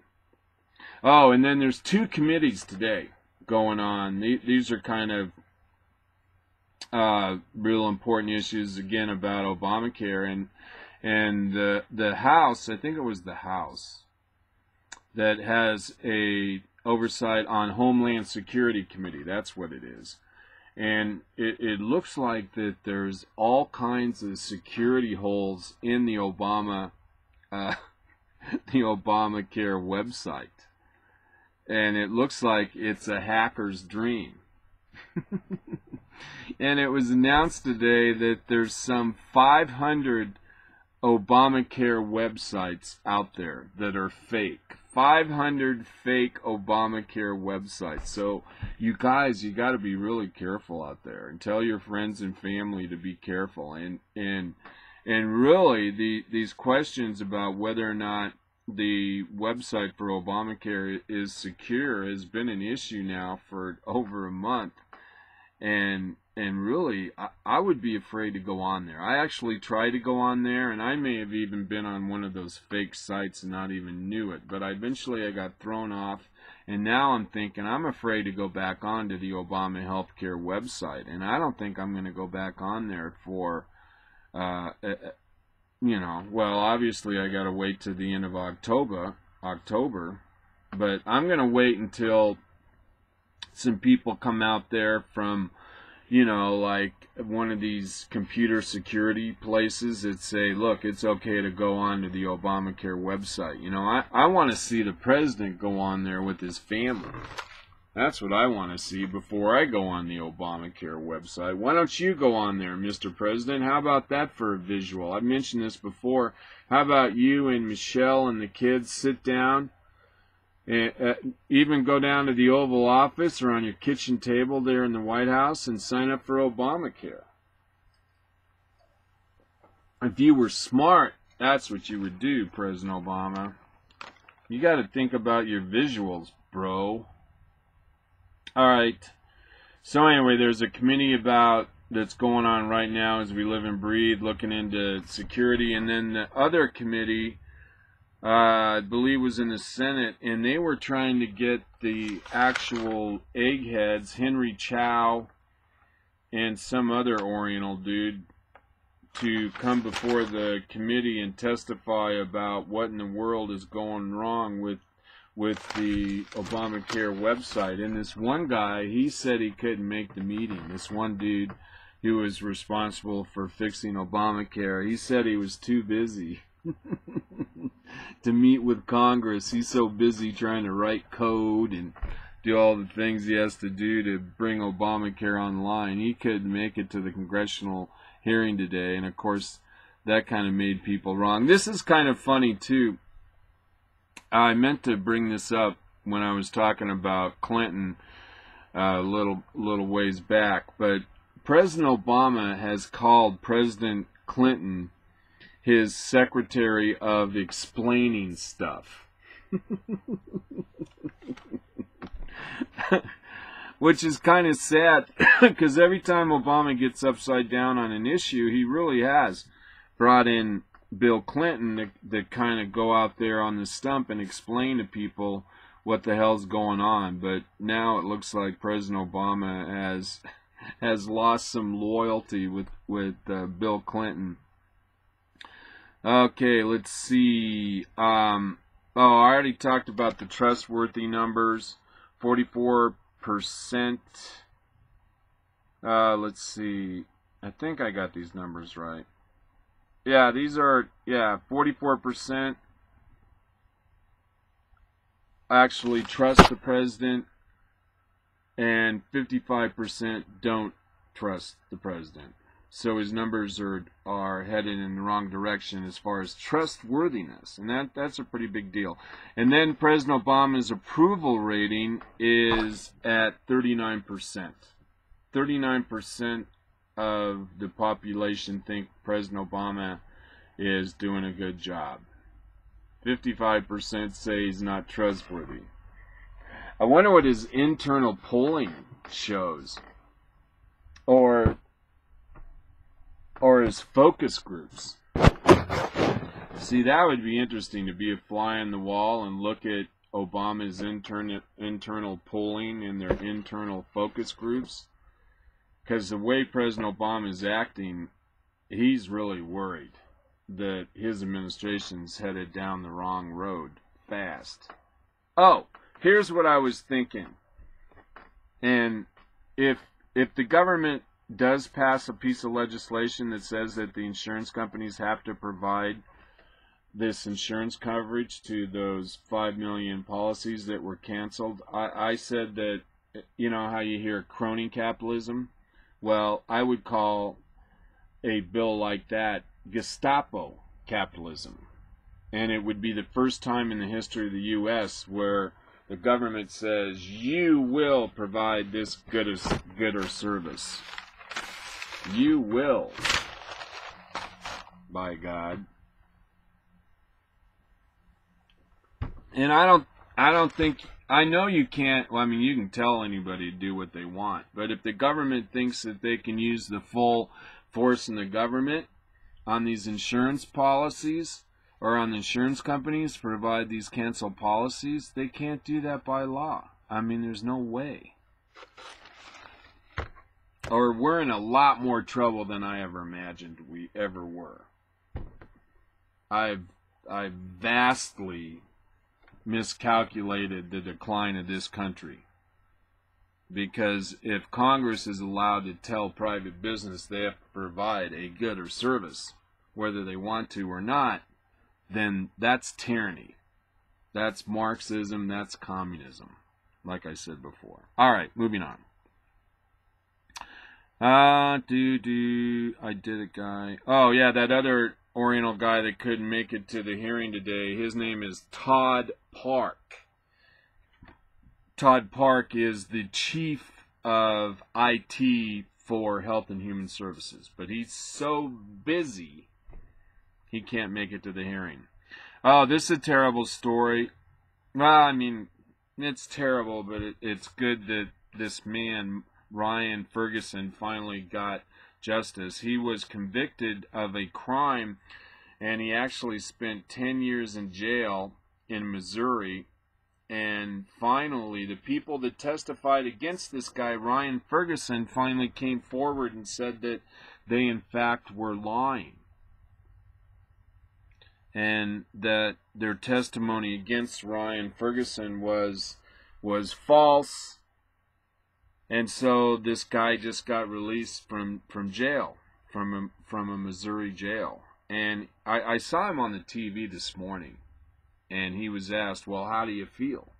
C: Oh, and then there's 2 committees today going on. These are kind of real important issues again about Obamacare, and the House, I think it was the House, that has a oversight on Homeland Security Committee. That's what it is. And it looks like that there's all kinds of security holes in the Obamacare website. And it looks like it's a hacker's dream. And it was announced today that there's some 500 Obamacare websites out there that are fake. 500 fake Obamacare websites. So you guys, you got to be really careful out there, and tell your friends and family to be careful. And really, these questions about whether or not the website for Obamacare is secure has been an issue now for over a month. And really, I would be afraid to go on there. I actually tried to go on there, and I may have even been on one of those fake sites and not even knew it. But eventually I got thrown off, and now I'm thinking I'm afraid to go back onto the Obama Healthcare website. And I don't think I'm going to go back on there for, you know, well, obviously I got to wait to the end of October, but I'm going to wait until some people come out there from, you know, like one of these computer security places that say, look, it's okay to go on to the Obamacare website. You know, I want to see the president go on there with his family. That's what I want to see before I go on the Obamacare website. Why don't you go on there, Mr. President? How about that for a visual? I've mentioned this before. How about you and Michelle and the kids sit down, and even go down to the Oval Office or on your kitchen table there in the White House and sign up for Obamacare? If you were smart, that's what you would do, President Obama. You got to think about your visuals, bro. All right. So anyway, there's a committee about that's going on right now as we live and breathe, looking into security. And then the other committee, I believe, was in the Senate, and they were trying to get the actual eggheads, Henry Chow and some other Oriental dude, to come before the committee and testify about what in the world is going wrong with the Obamacare website. And this one guy, he said he couldn't make the meeting. This one dude who was responsible for fixing Obamacare, he said he was too busy to meet with Congress. He's so busy trying to write code and do all the things he has to do to bring Obamacare online. He couldn't make it to the congressional hearing today, and of course that kind of made people wrong. This is kind of funny too. I meant to bring this up when I was talking about Clinton a little ways back, but President Obama has called President Clinton his secretary of explaining stuff. Which is kind of sad, because every time Obama gets upside down on an issue, he really has brought in Bill Clinton to kind of go out there on the stump and explain to people what the hell's going on. But now it looks like President Obama has lost some loyalty with Bill Clinton. Okay, let's see. I already talked about the trustworthy numbers. 44%. Let's see. I think I got these numbers right. Yeah, these are, 44% actually trust the president, and 55% don't trust the president. So his numbers are headed in the wrong direction as far as trustworthiness, and that's a pretty big deal. And then President Obama's approval rating is at 39%. 39% of the population think President Obama is doing a good job. 55% say he's not trustworthy. I wonder what his internal polling shows, or his focus groups. See, that would be interesting, to be a fly on the wall and look at Obama's internal polling and their internal focus groups. Because the way President Obama is acting, he's really worried that his administration's headed down the wrong road fast. Oh, here's what I was thinking. And if the government does pass a piece of legislation that says that the insurance companies have to provide this insurance coverage to those 5 million policies that were canceled, I said that, you know how you hear crony capitalism? Well, I would call a bill like that Gestapo capitalism. And it would be the first time in the history of the U.S. where the government says, you will provide this good or service. You will, by God. And I don't think, I know you can't, well, I mean, you can tell anybody to do what they want, but if the government thinks that they can use the full force in the government on these insurance policies, or on the insurance companies to provide these canceled policies, they can't do that by law. I mean, there's no way. Or we're in a lot more trouble than I ever imagined we ever were. I've vastly miscalculated the decline of this country. Because if Congress is allowed to tell private business they have to provide a good or service, whether they want to or not, then that's tyranny. That's Marxism, that's communism, like I said before. All right, moving on. I did a guy. Oh, yeah, that other Oriental guy that couldn't make it to the hearing today, his name is Todd Park. Todd Park is the chief of IT for Health and Human Services, but he's so busy he can't make it to the hearing. Oh, this is a terrible story. Well, I mean, it's terrible, but it's good that this man, Ryan Ferguson, finally got justice. He was convicted of a crime, and he actually spent 10 years in jail in Missouri. And finally, the people that testified against this guy, Ryan Ferguson, finally came forward and said that they, in fact, were lying. And that their testimony against Ryan Ferguson was false. And so this guy just got released from jail, from a Missouri jail. And I saw him on the TV this morning. And he was asked, well, how do you feel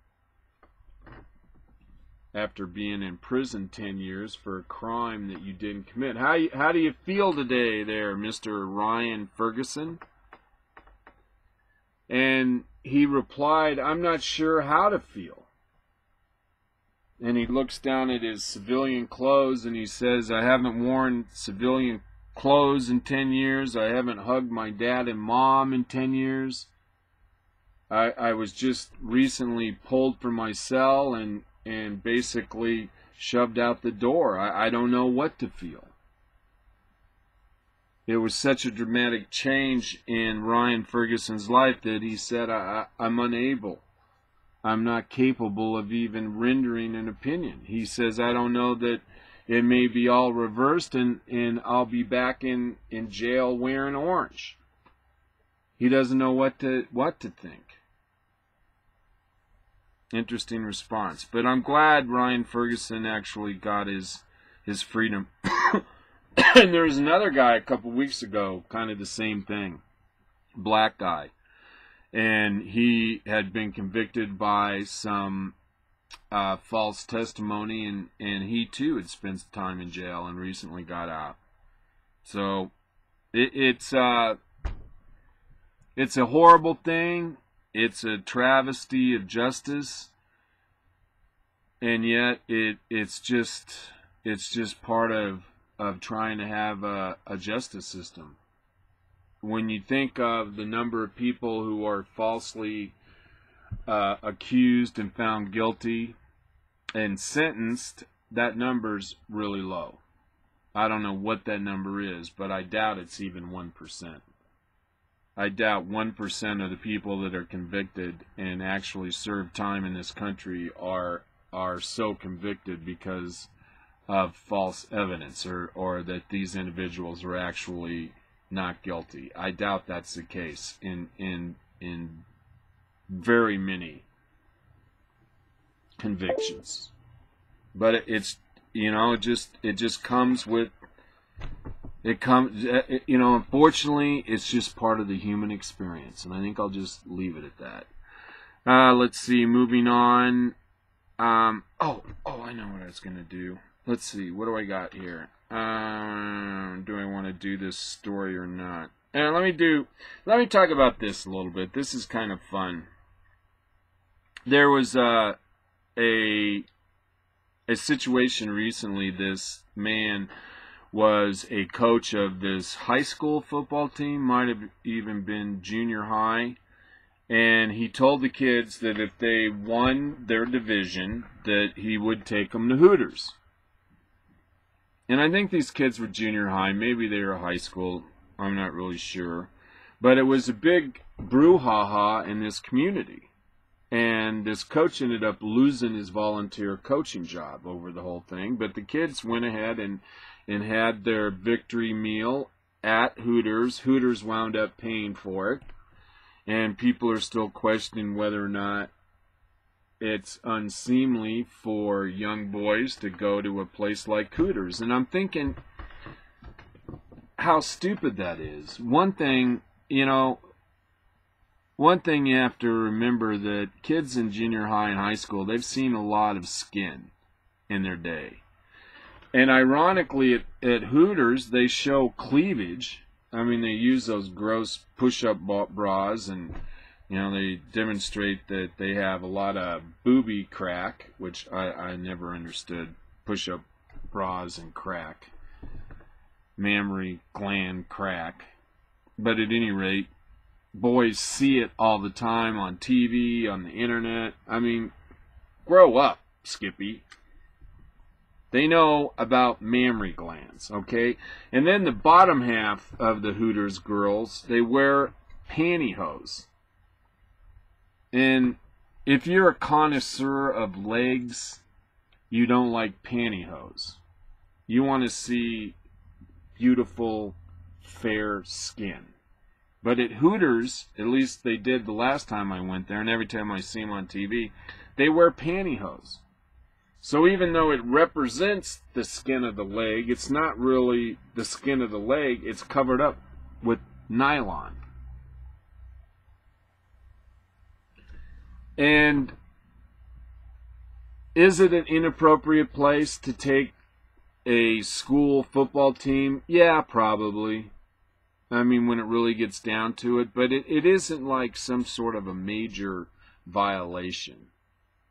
C: after being in prison 10 years for a crime that you didn't commit? How do you feel today there, Mr. Ryan Ferguson? And he replied, I'm not sure how to feel. And he looks down at his civilian clothes and he says, I haven't worn civilian clothes in 10 years. I haven't hugged my dad and mom in 10 years. I was just recently pulled from my cell and basically shoved out the door. I don't know what to feel. It was such a dramatic change in Ryan Ferguson's life that he said, I'm unable. I'm not capable of even rendering an opinion. He says, I don't know that it may be all reversed and I'll be back in jail wearing orange. He doesn't know what to think. Interesting response. But I'm glad Ryan Ferguson actually got his freedom. And there was another guy a couple weeks ago, kind of the same thing. Black guy. And he had been convicted by some false testimony, and he too had spent time in jail and recently got out. So it's a horrible thing. It's a travesty of justice, and yet it's just part of trying to have a justice system. When you think of the number of people who are falsely accused and found guilty and sentenced, that number's really low. I don't know what that number is, but I doubt it's even 1%. I doubt 1% of the people that are convicted and actually serve time in this country are so convicted because of false evidence or that these individuals are actually not guilty. I doubt that's the case in very many convictions. But it just comes with unfortunately, it's just part of the human experience, and I think I'll just leave it at that. Let's see, moving on. I know what I was going to do. Let's see, what do I got here? Do I want to do this story or not? And let me talk about this a little bit. This is kind of fun. There was a situation recently. This man was a coach of this high school football team, might have even been junior high, and he told the kids that if they won their division, that he would take them to Hooters. And I think these kids were junior high, maybe they were high school, I'm not really sure, but it was a big brouhaha in this community. And this coach ended up losing his volunteer coaching job over the whole thing, but the kids went ahead and had their victory meal at Hooters. Hooters wound up paying for it. And people are still questioning whether or not it's unseemly for young boys to go to a place like Hooters. And I'm thinking how stupid that is. One thing you have to remember that kids in junior high and high school, they've seen a lot of skin in their day. And ironically, at Hooters, they show cleavage. I mean, they use those gross push-up bras, and they demonstrate that they have a lot of booby crack, which I never understood. Push-up bras and crack, mammary gland crack. But at any rate, boys see it all the time on TV, on the internet. I mean, grow up, Skippy. They know about mammary glands, okay? And then the bottom half of the Hooters girls, they wear pantyhose. And if you're a connoisseur of legs, you don't like pantyhose. You want to see beautiful, fair skin. But at Hooters, at least they did the last time I went there, and every time I see them on TV, they wear pantyhose. So even though it represents the skin of the leg, it's not really the skin of the leg. It's covered up with nylon. And is it an inappropriate place to take a school football team? Yeah, probably. I mean, when it really gets down to it. But it isn't like some sort of a major violation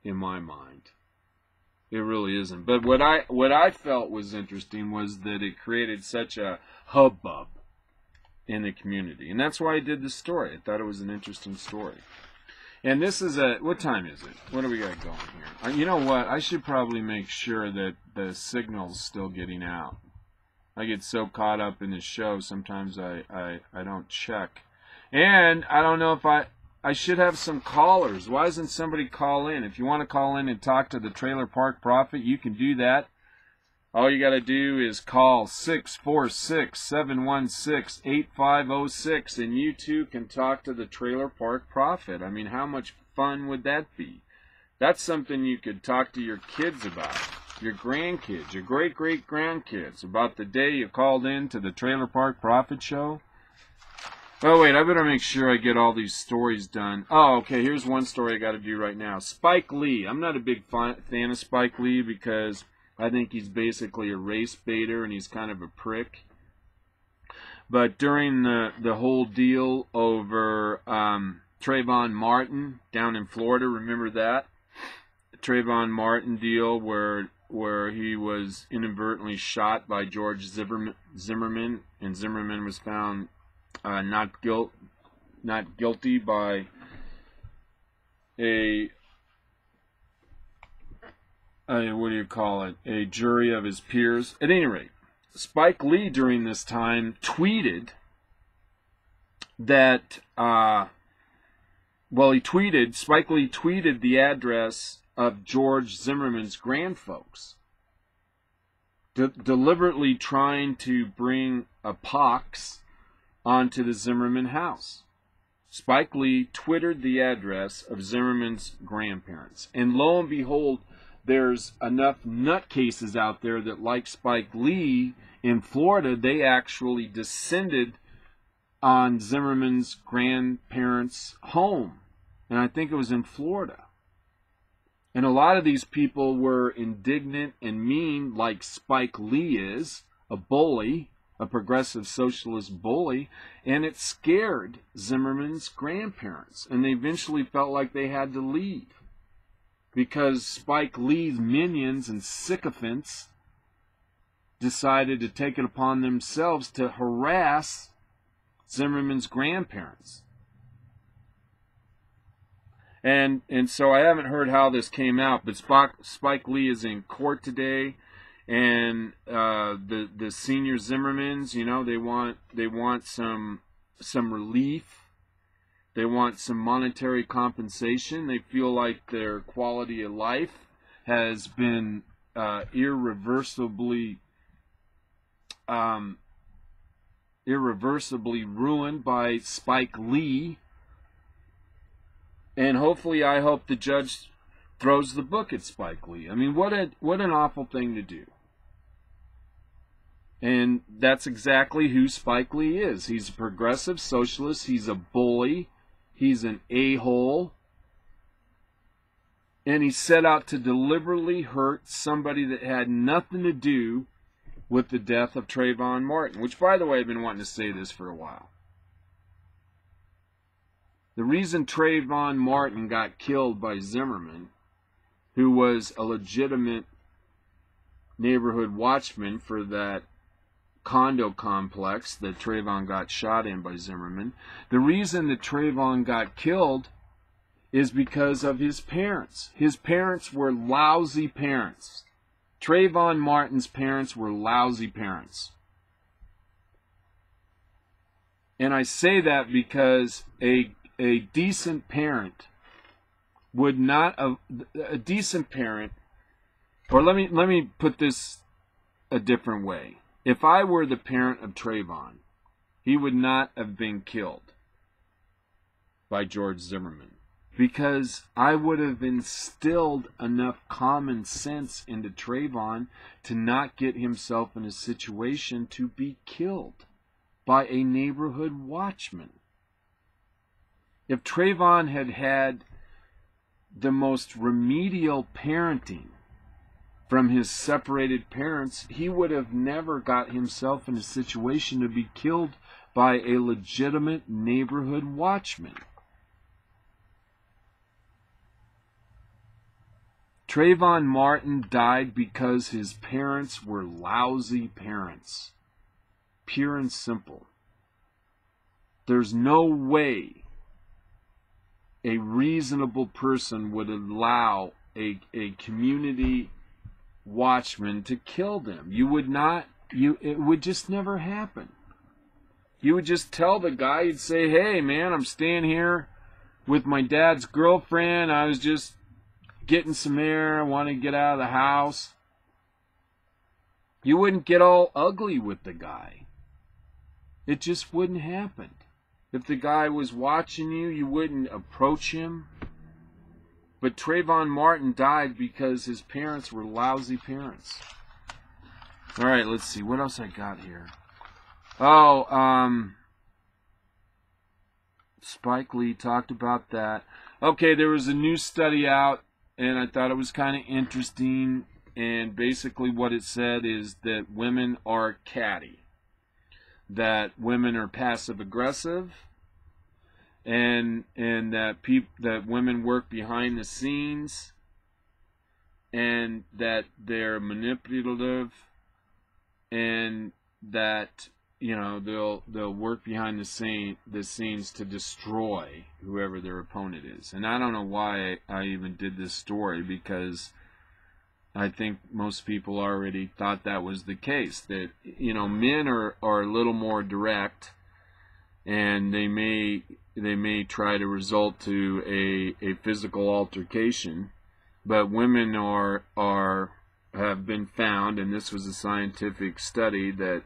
C: in my mind. It really isn't. But what I felt was interesting was that it created such a hubbub in the community. And that's why I did this story. I thought it was an interesting story. And this is what time is it? What do we got going here? You know what? I should probably make sure that the signal's still getting out. I get so caught up in the show, sometimes I don't check. And I don't know if I should have some callers. Why doesn't somebody call in? If you want to call in and talk to the Trailer Park Prophet, you can do that. All you got to do is call 646-716-8506, and you too can talk to the Trailer Park Prophet. I mean, how much fun would that be? That's something you could talk to your kids about, your grandkids, your great-great-grandkids, about the day you called in to the Trailer Park Prophet show. Oh, wait, I better make sure I get all these stories done. Oh, okay, here's one story I got to do right now. Spike Lee. I'm not a big fan of Spike Lee because I think he's basically a race baiter and he's kind of a prick. But during the whole deal over Trayvon Martin down in Florida, remember that? The Trayvon Martin deal where he was inadvertently shot by George Zimmerman, and Zimmerman was found not guilty by a jury of his peers. At any rate, Spike Lee during this time tweeted that, Spike Lee tweeted the address of George Zimmerman's grandfolks, deliberately trying to bring a pox onto the Zimmerman house. Spike Lee twittered the address of Zimmerman's grandparents. And lo and behold, there's enough nutcases out there that, like Spike Lee in Florida, they actually descended on Zimmerman's grandparents' home. And I think it was in Florida. And a lot of these people were indignant and mean, like Spike Lee is, a bully, a progressive socialist bully, and it scared Zimmerman's grandparents. And they eventually felt like they had to leave because Spike Lee's minions and sycophants decided to take it upon themselves to harass Zimmerman's grandparents. And so I haven't heard how this came out, but Spike Lee is in court today. And the senior Zimmermans, you know, they want some relief. They want some monetary compensation. They feel like their quality of life has been irreversibly ruined by Spike Lee. And hopefully, I hope the judge throws the book at Spike Lee. I mean, what an awful thing to do. And that's exactly who Spike Lee is. He's a progressive socialist. He's a bully. He's an a-hole. And he set out to deliberately hurt somebody that had nothing to do with the death of Trayvon Martin. Which, by the way, I've been wanting to say this for a while. The reason Trayvon Martin got killed by Zimmerman, who was a legitimate neighborhood watchman for that condo complex that Trayvon got shot in by Zimmerman, the reason that Trayvon got killed is because of his parents. His parents were lousy parents. Trayvon Martin's parents were lousy parents. And I say that because a decent parent would not, a decent parent, or let me put this a different way. If I were the parent of Trayvon, he would not have been killed by George Zimmerman, because I would have instilled enough common sense into Trayvon to not get himself in a situation to be killed by a neighborhood watchman. If Trayvon had had the most remedial parenting from his separated parents, he would have never got himself in a situation to be killed by a legitimate neighborhood watchman. Trayvon Martin died because his parents were lousy parents. Pure and simple. There's no way a reasonable person would allow a community watchman to kill them. You would not, it would just never happen. You would just tell the guy, you'd say, hey man, I'm staying here with my dad's girlfriend. I was just getting some air. I want to get out of the house. You wouldn't get all ugly with the guy. It just wouldn't happen. If the guy was watching you, you wouldn't approach him. But Trayvon Martin died because his parents were lousy parents. All right, let's see. What else I got here? Oh, Spike Lee talked about that. Okay, there was a new study out, and I thought it was kind of interesting. And basically what it said is that women are catty. That women are passive aggressive, and that women work behind the scenes, and that they're manipulative, and that they'll work behind the scenes to destroy whoever their opponent is. And I don't know why I even did this story, because I think most people already thought that was the case, that men are a little more direct, and they may try to result to a physical altercation, but women have been found, and this was a scientific study, that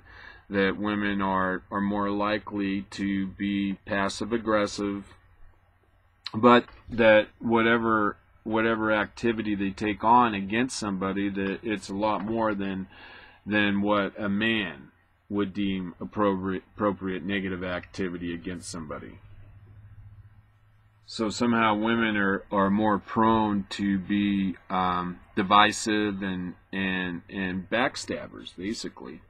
C: women are more likely to be passive aggressive, but that whatever activity they take on against somebody, that it's a lot more than what a man would deem appropriate negative activity against somebody. So somehow women are more prone to be divisive and backstabbers, basically.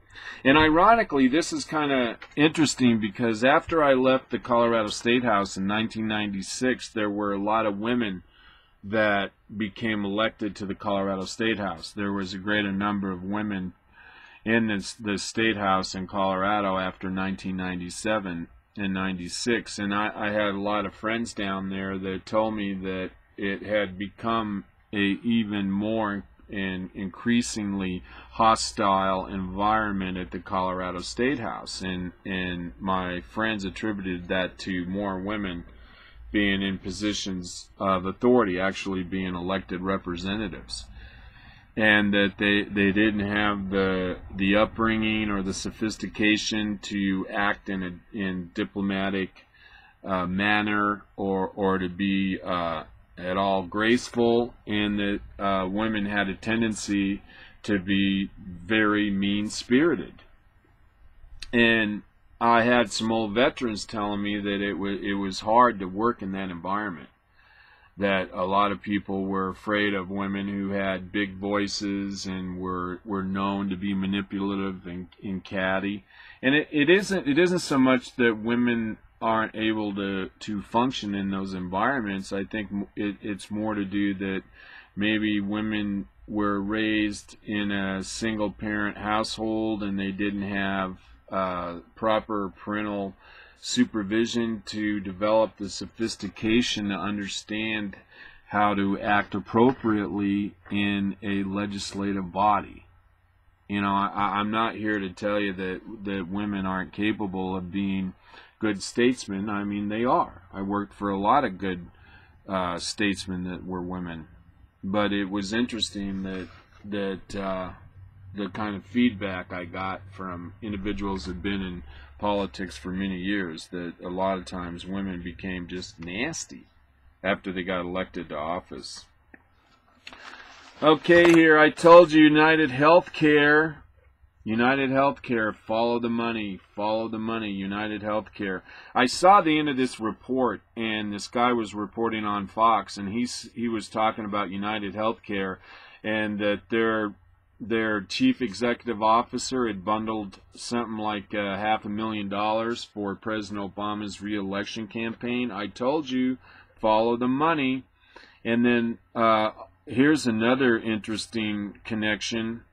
C: And ironically, this is kind of interesting, because after I left the Colorado State House in 1996, there were a lot of women that became elected to the Colorado State House. There was a greater number of women in the State House in Colorado after 1997 and 96. And I had a lot of friends down there that told me that it had become a even more and increasingly hostile environment at the Colorado State House. And my friends attributed that to more women being in positions of authority, actually being elected representatives, and that they didn't have the upbringing or the sophistication to act in diplomatic manner, or to be at all graceful, and that women had a tendency to be very mean-spirited. And I had some old veterans telling me that it was hard to work in that environment, that a lot of people were afraid of women who had big voices and were known to be manipulative and catty. And it isn't so much that women aren't able to function in those environments. I think it's more to do that maybe women were raised in a single parent household, and they didn't have proper parental supervision to develop the sophistication to understand how to act appropriately in a legislative body. You know, I'm not here to tell you that women aren't capable of being good statesmen. I mean, they are. I worked for a lot of good statesmen that were women. But it was interesting that the kind of feedback I got from individuals that had been in politics for many years, that a lot of times women became just nasty after they got elected to office. Okay, here I told you United Healthcare. United Healthcare, follow the money, United Healthcare. I saw the end of this report, and this guy was reporting on Fox, and he was talking about United Healthcare, and that their chief executive officer had bundled something like $500,000 for President Obama's re-election campaign. I told you, follow the money. And then here's another interesting connection.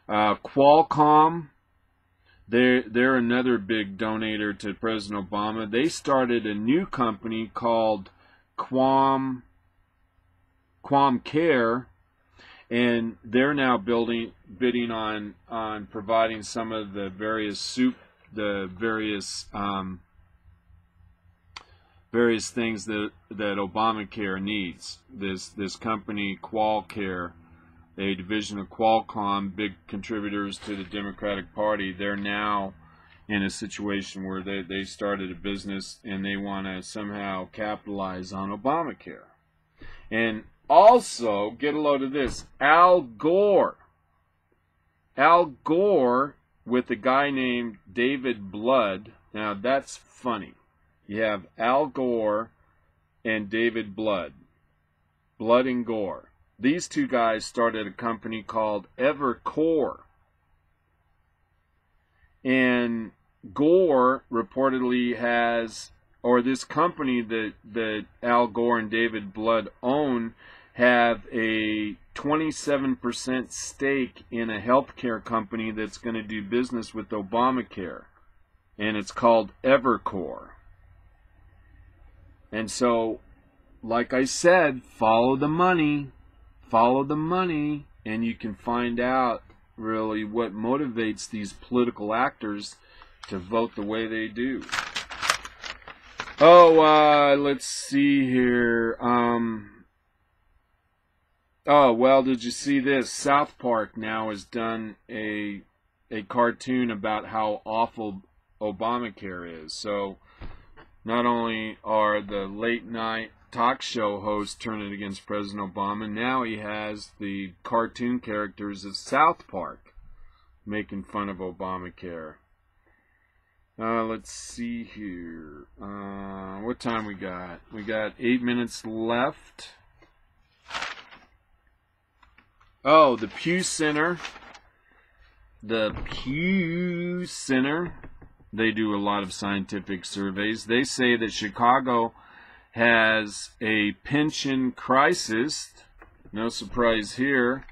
C: Qualcomm, they're another big donator to President Obama. They started a new company called Qualcomm Care, and they're now bidding on providing some of the various various things that Obamacare needs. This company QualCare, a division of Qualcomm, big contributors to the Democratic Party, they're now in a situation where they started a business and they want to somehow capitalize on Obamacare. And also, get a load of this, Al Gore with a guy named David Blood. Now that's funny. You have Al Gore and David Blood and Gore. These two guys started a company called Evercore. And Gore reportedly has, or this company that Al Gore and David Blood own, have a 27% stake in a healthcare company that's going to do business with Obamacare. And it's called Evercore. And so, like I said, follow the money, and you can find out really what motivates these political actors to vote the way they do. Oh, let's see here. Oh, well, did you see this? South Park now has done a cartoon about how awful Obamacare is. So not only are the late night talk show hosts turning against President Obama, now he has the cartoon characters of South Park making fun of Obamacare. Let's see here. What time we got? We got 8 minutes left. Oh, the Pew Center. The Pew Center. They do a lot of scientific surveys. They say that Chicago has a pension crisis. No surprise here.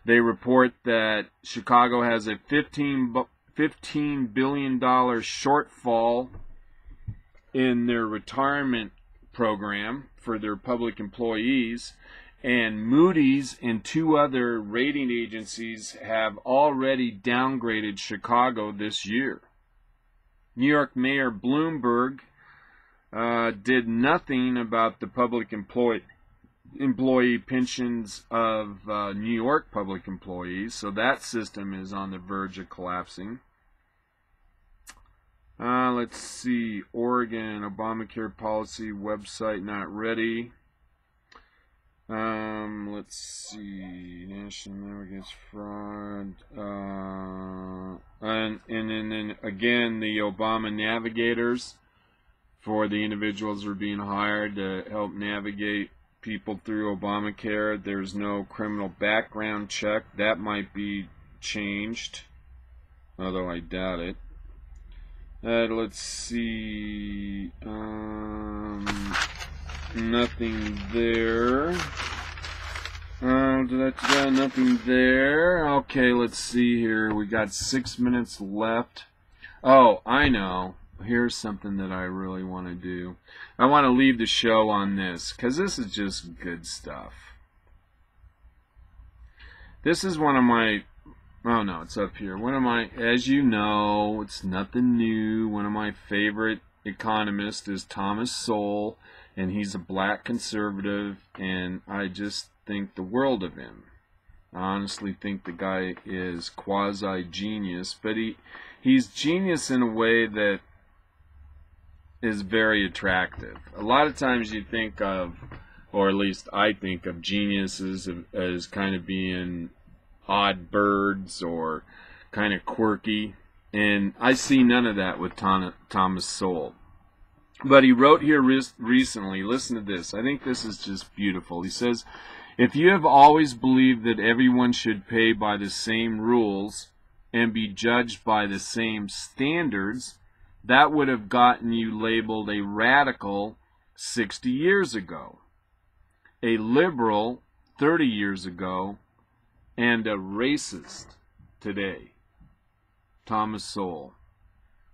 C: They report that Chicago has a $15 billion shortfall in their retirement program for their public employees. And Moody's and two other rating agencies have already downgraded Chicago this year. New York Mayor Bloomberg did nothing about the public employee pensions of New York public employees, so that system is on the verge of collapsing. Let's see, Oregon Obamacare policy website not ready. Let's see, National Network Against Fraud, and then again the Obama navigators for the individuals who are being hired to help navigate people through Obamacare. There's no criminal background check. That might be changed, although I doubt it. Let's see, nothing there. Nothing there. Okay, let's see here. We got 6 minutes left. Oh, I know. here's something that I really want to do. I want to leave the show on this, because this is just good stuff. This is one of my, oh no, it's up here. One of my, as you know, it's nothing new. One of my favorite economists is Thomas Sowell, and he's a black conservative, and I just think the world of him. I honestly think the guy is quasi-genius, but he's genius in a way that is very attractive. A lot of times you think of, or at least I think of, geniuses as kind of being odd birds or kind of quirky, and I see none of that with Thomas Sowell. But he wrote here recently, listen to this, I think this is just beautiful. He says, if you have always believed that everyone should pay by the same rules and be judged by the same standards, that would have gotten you labeled a radical 60 years ago, a liberal 30 years ago, and a racist today. Thomas Sowell.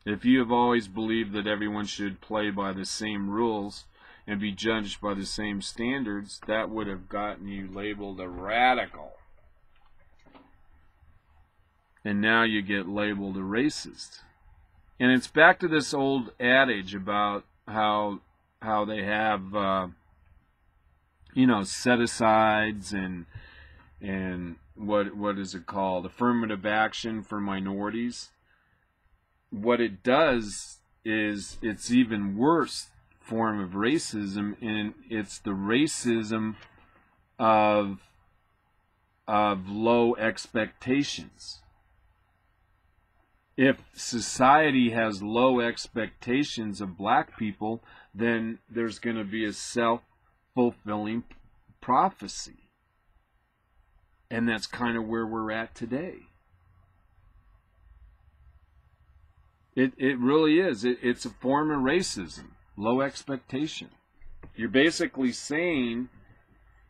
C: If you have always believed that everyone should play by the same rules and be judged by the same standards, that would have gotten you labeled a radical. And now you get labeled a racist. And it's back to this old adage about how they have set-asides and what is it called? Affirmative action for minorities. What it does is it's even worse form of racism, and it's the racism of low expectations. If society has low expectations of black people, then there's going to be a self-fulfilling prophecy. And that's kind of where we're at today. It really is. It's a form of racism. Low expectation. You're basically saying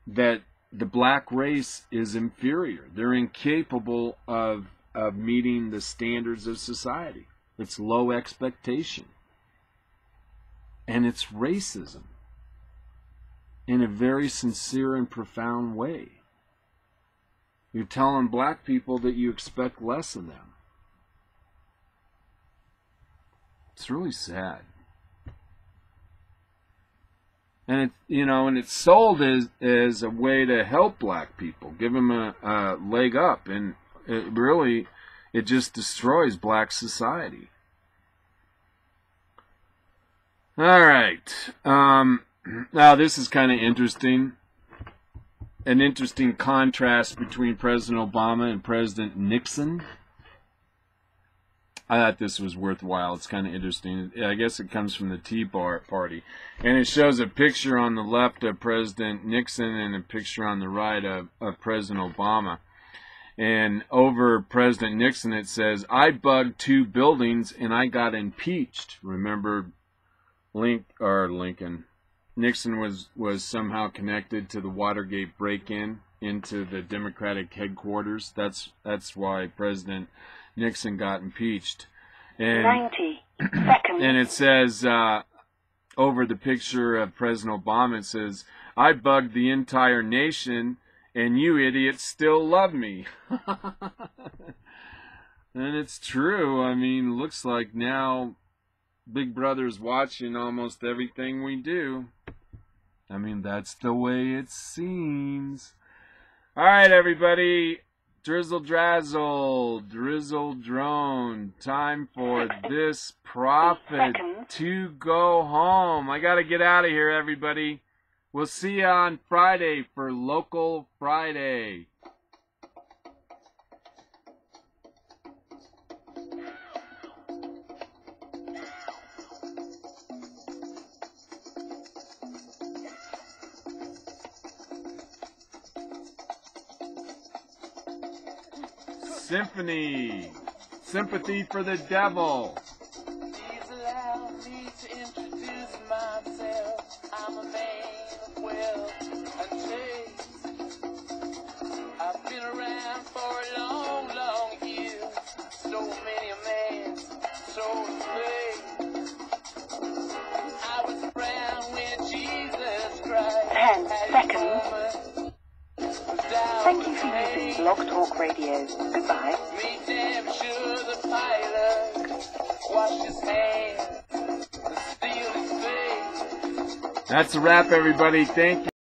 C: that the black race is inferior. They're incapable of meeting the standards of society. It's low expectation. And it's racism in a very sincere and profound way. You're telling black people that you expect less of them. It's really sad. And it's sold as a way to help black people, give them a leg up, and it just destroys black society. All right. Now this is kind of interesting. An interesting contrast between President Obama and President Nixon. I thought this was worthwhile. It's kind of interesting. I guess it comes from the Tea Party. And it shows a picture on the left of President Nixon and a picture on the right of President Obama. And over President Nixon it says, I bugged 2 buildings and I got impeached. Remember Lincoln. Nixon was somehow connected to the Watergate break-in into the Democratic headquarters. That's why President Nixon got impeached. And
B: 90 seconds.
C: And it says over the picture of President Obama, it says, I bugged the entire nation and you idiots still love me. And it's true. I mean, looks like now Big Brother's watching almost everything we do. I mean, that's the way it seems. All right, everybody. Drizzle Drazzle, Drizzle Drone. Time for this prophet to go home. I got to get out of here, everybody. We'll see you on Friday for Local Friday. Symphony. Sympathy for the Devil.
A: Please allow me to introduce myself. I'm a man of wealth and taste. I've been around for a long, long year. So many a man, so to play.
B: Blog Talk Radio. Goodbye.
A: Me damn sure the pilot washed his hands and steal his face.
C: That's a wrap, everybody. Thank you.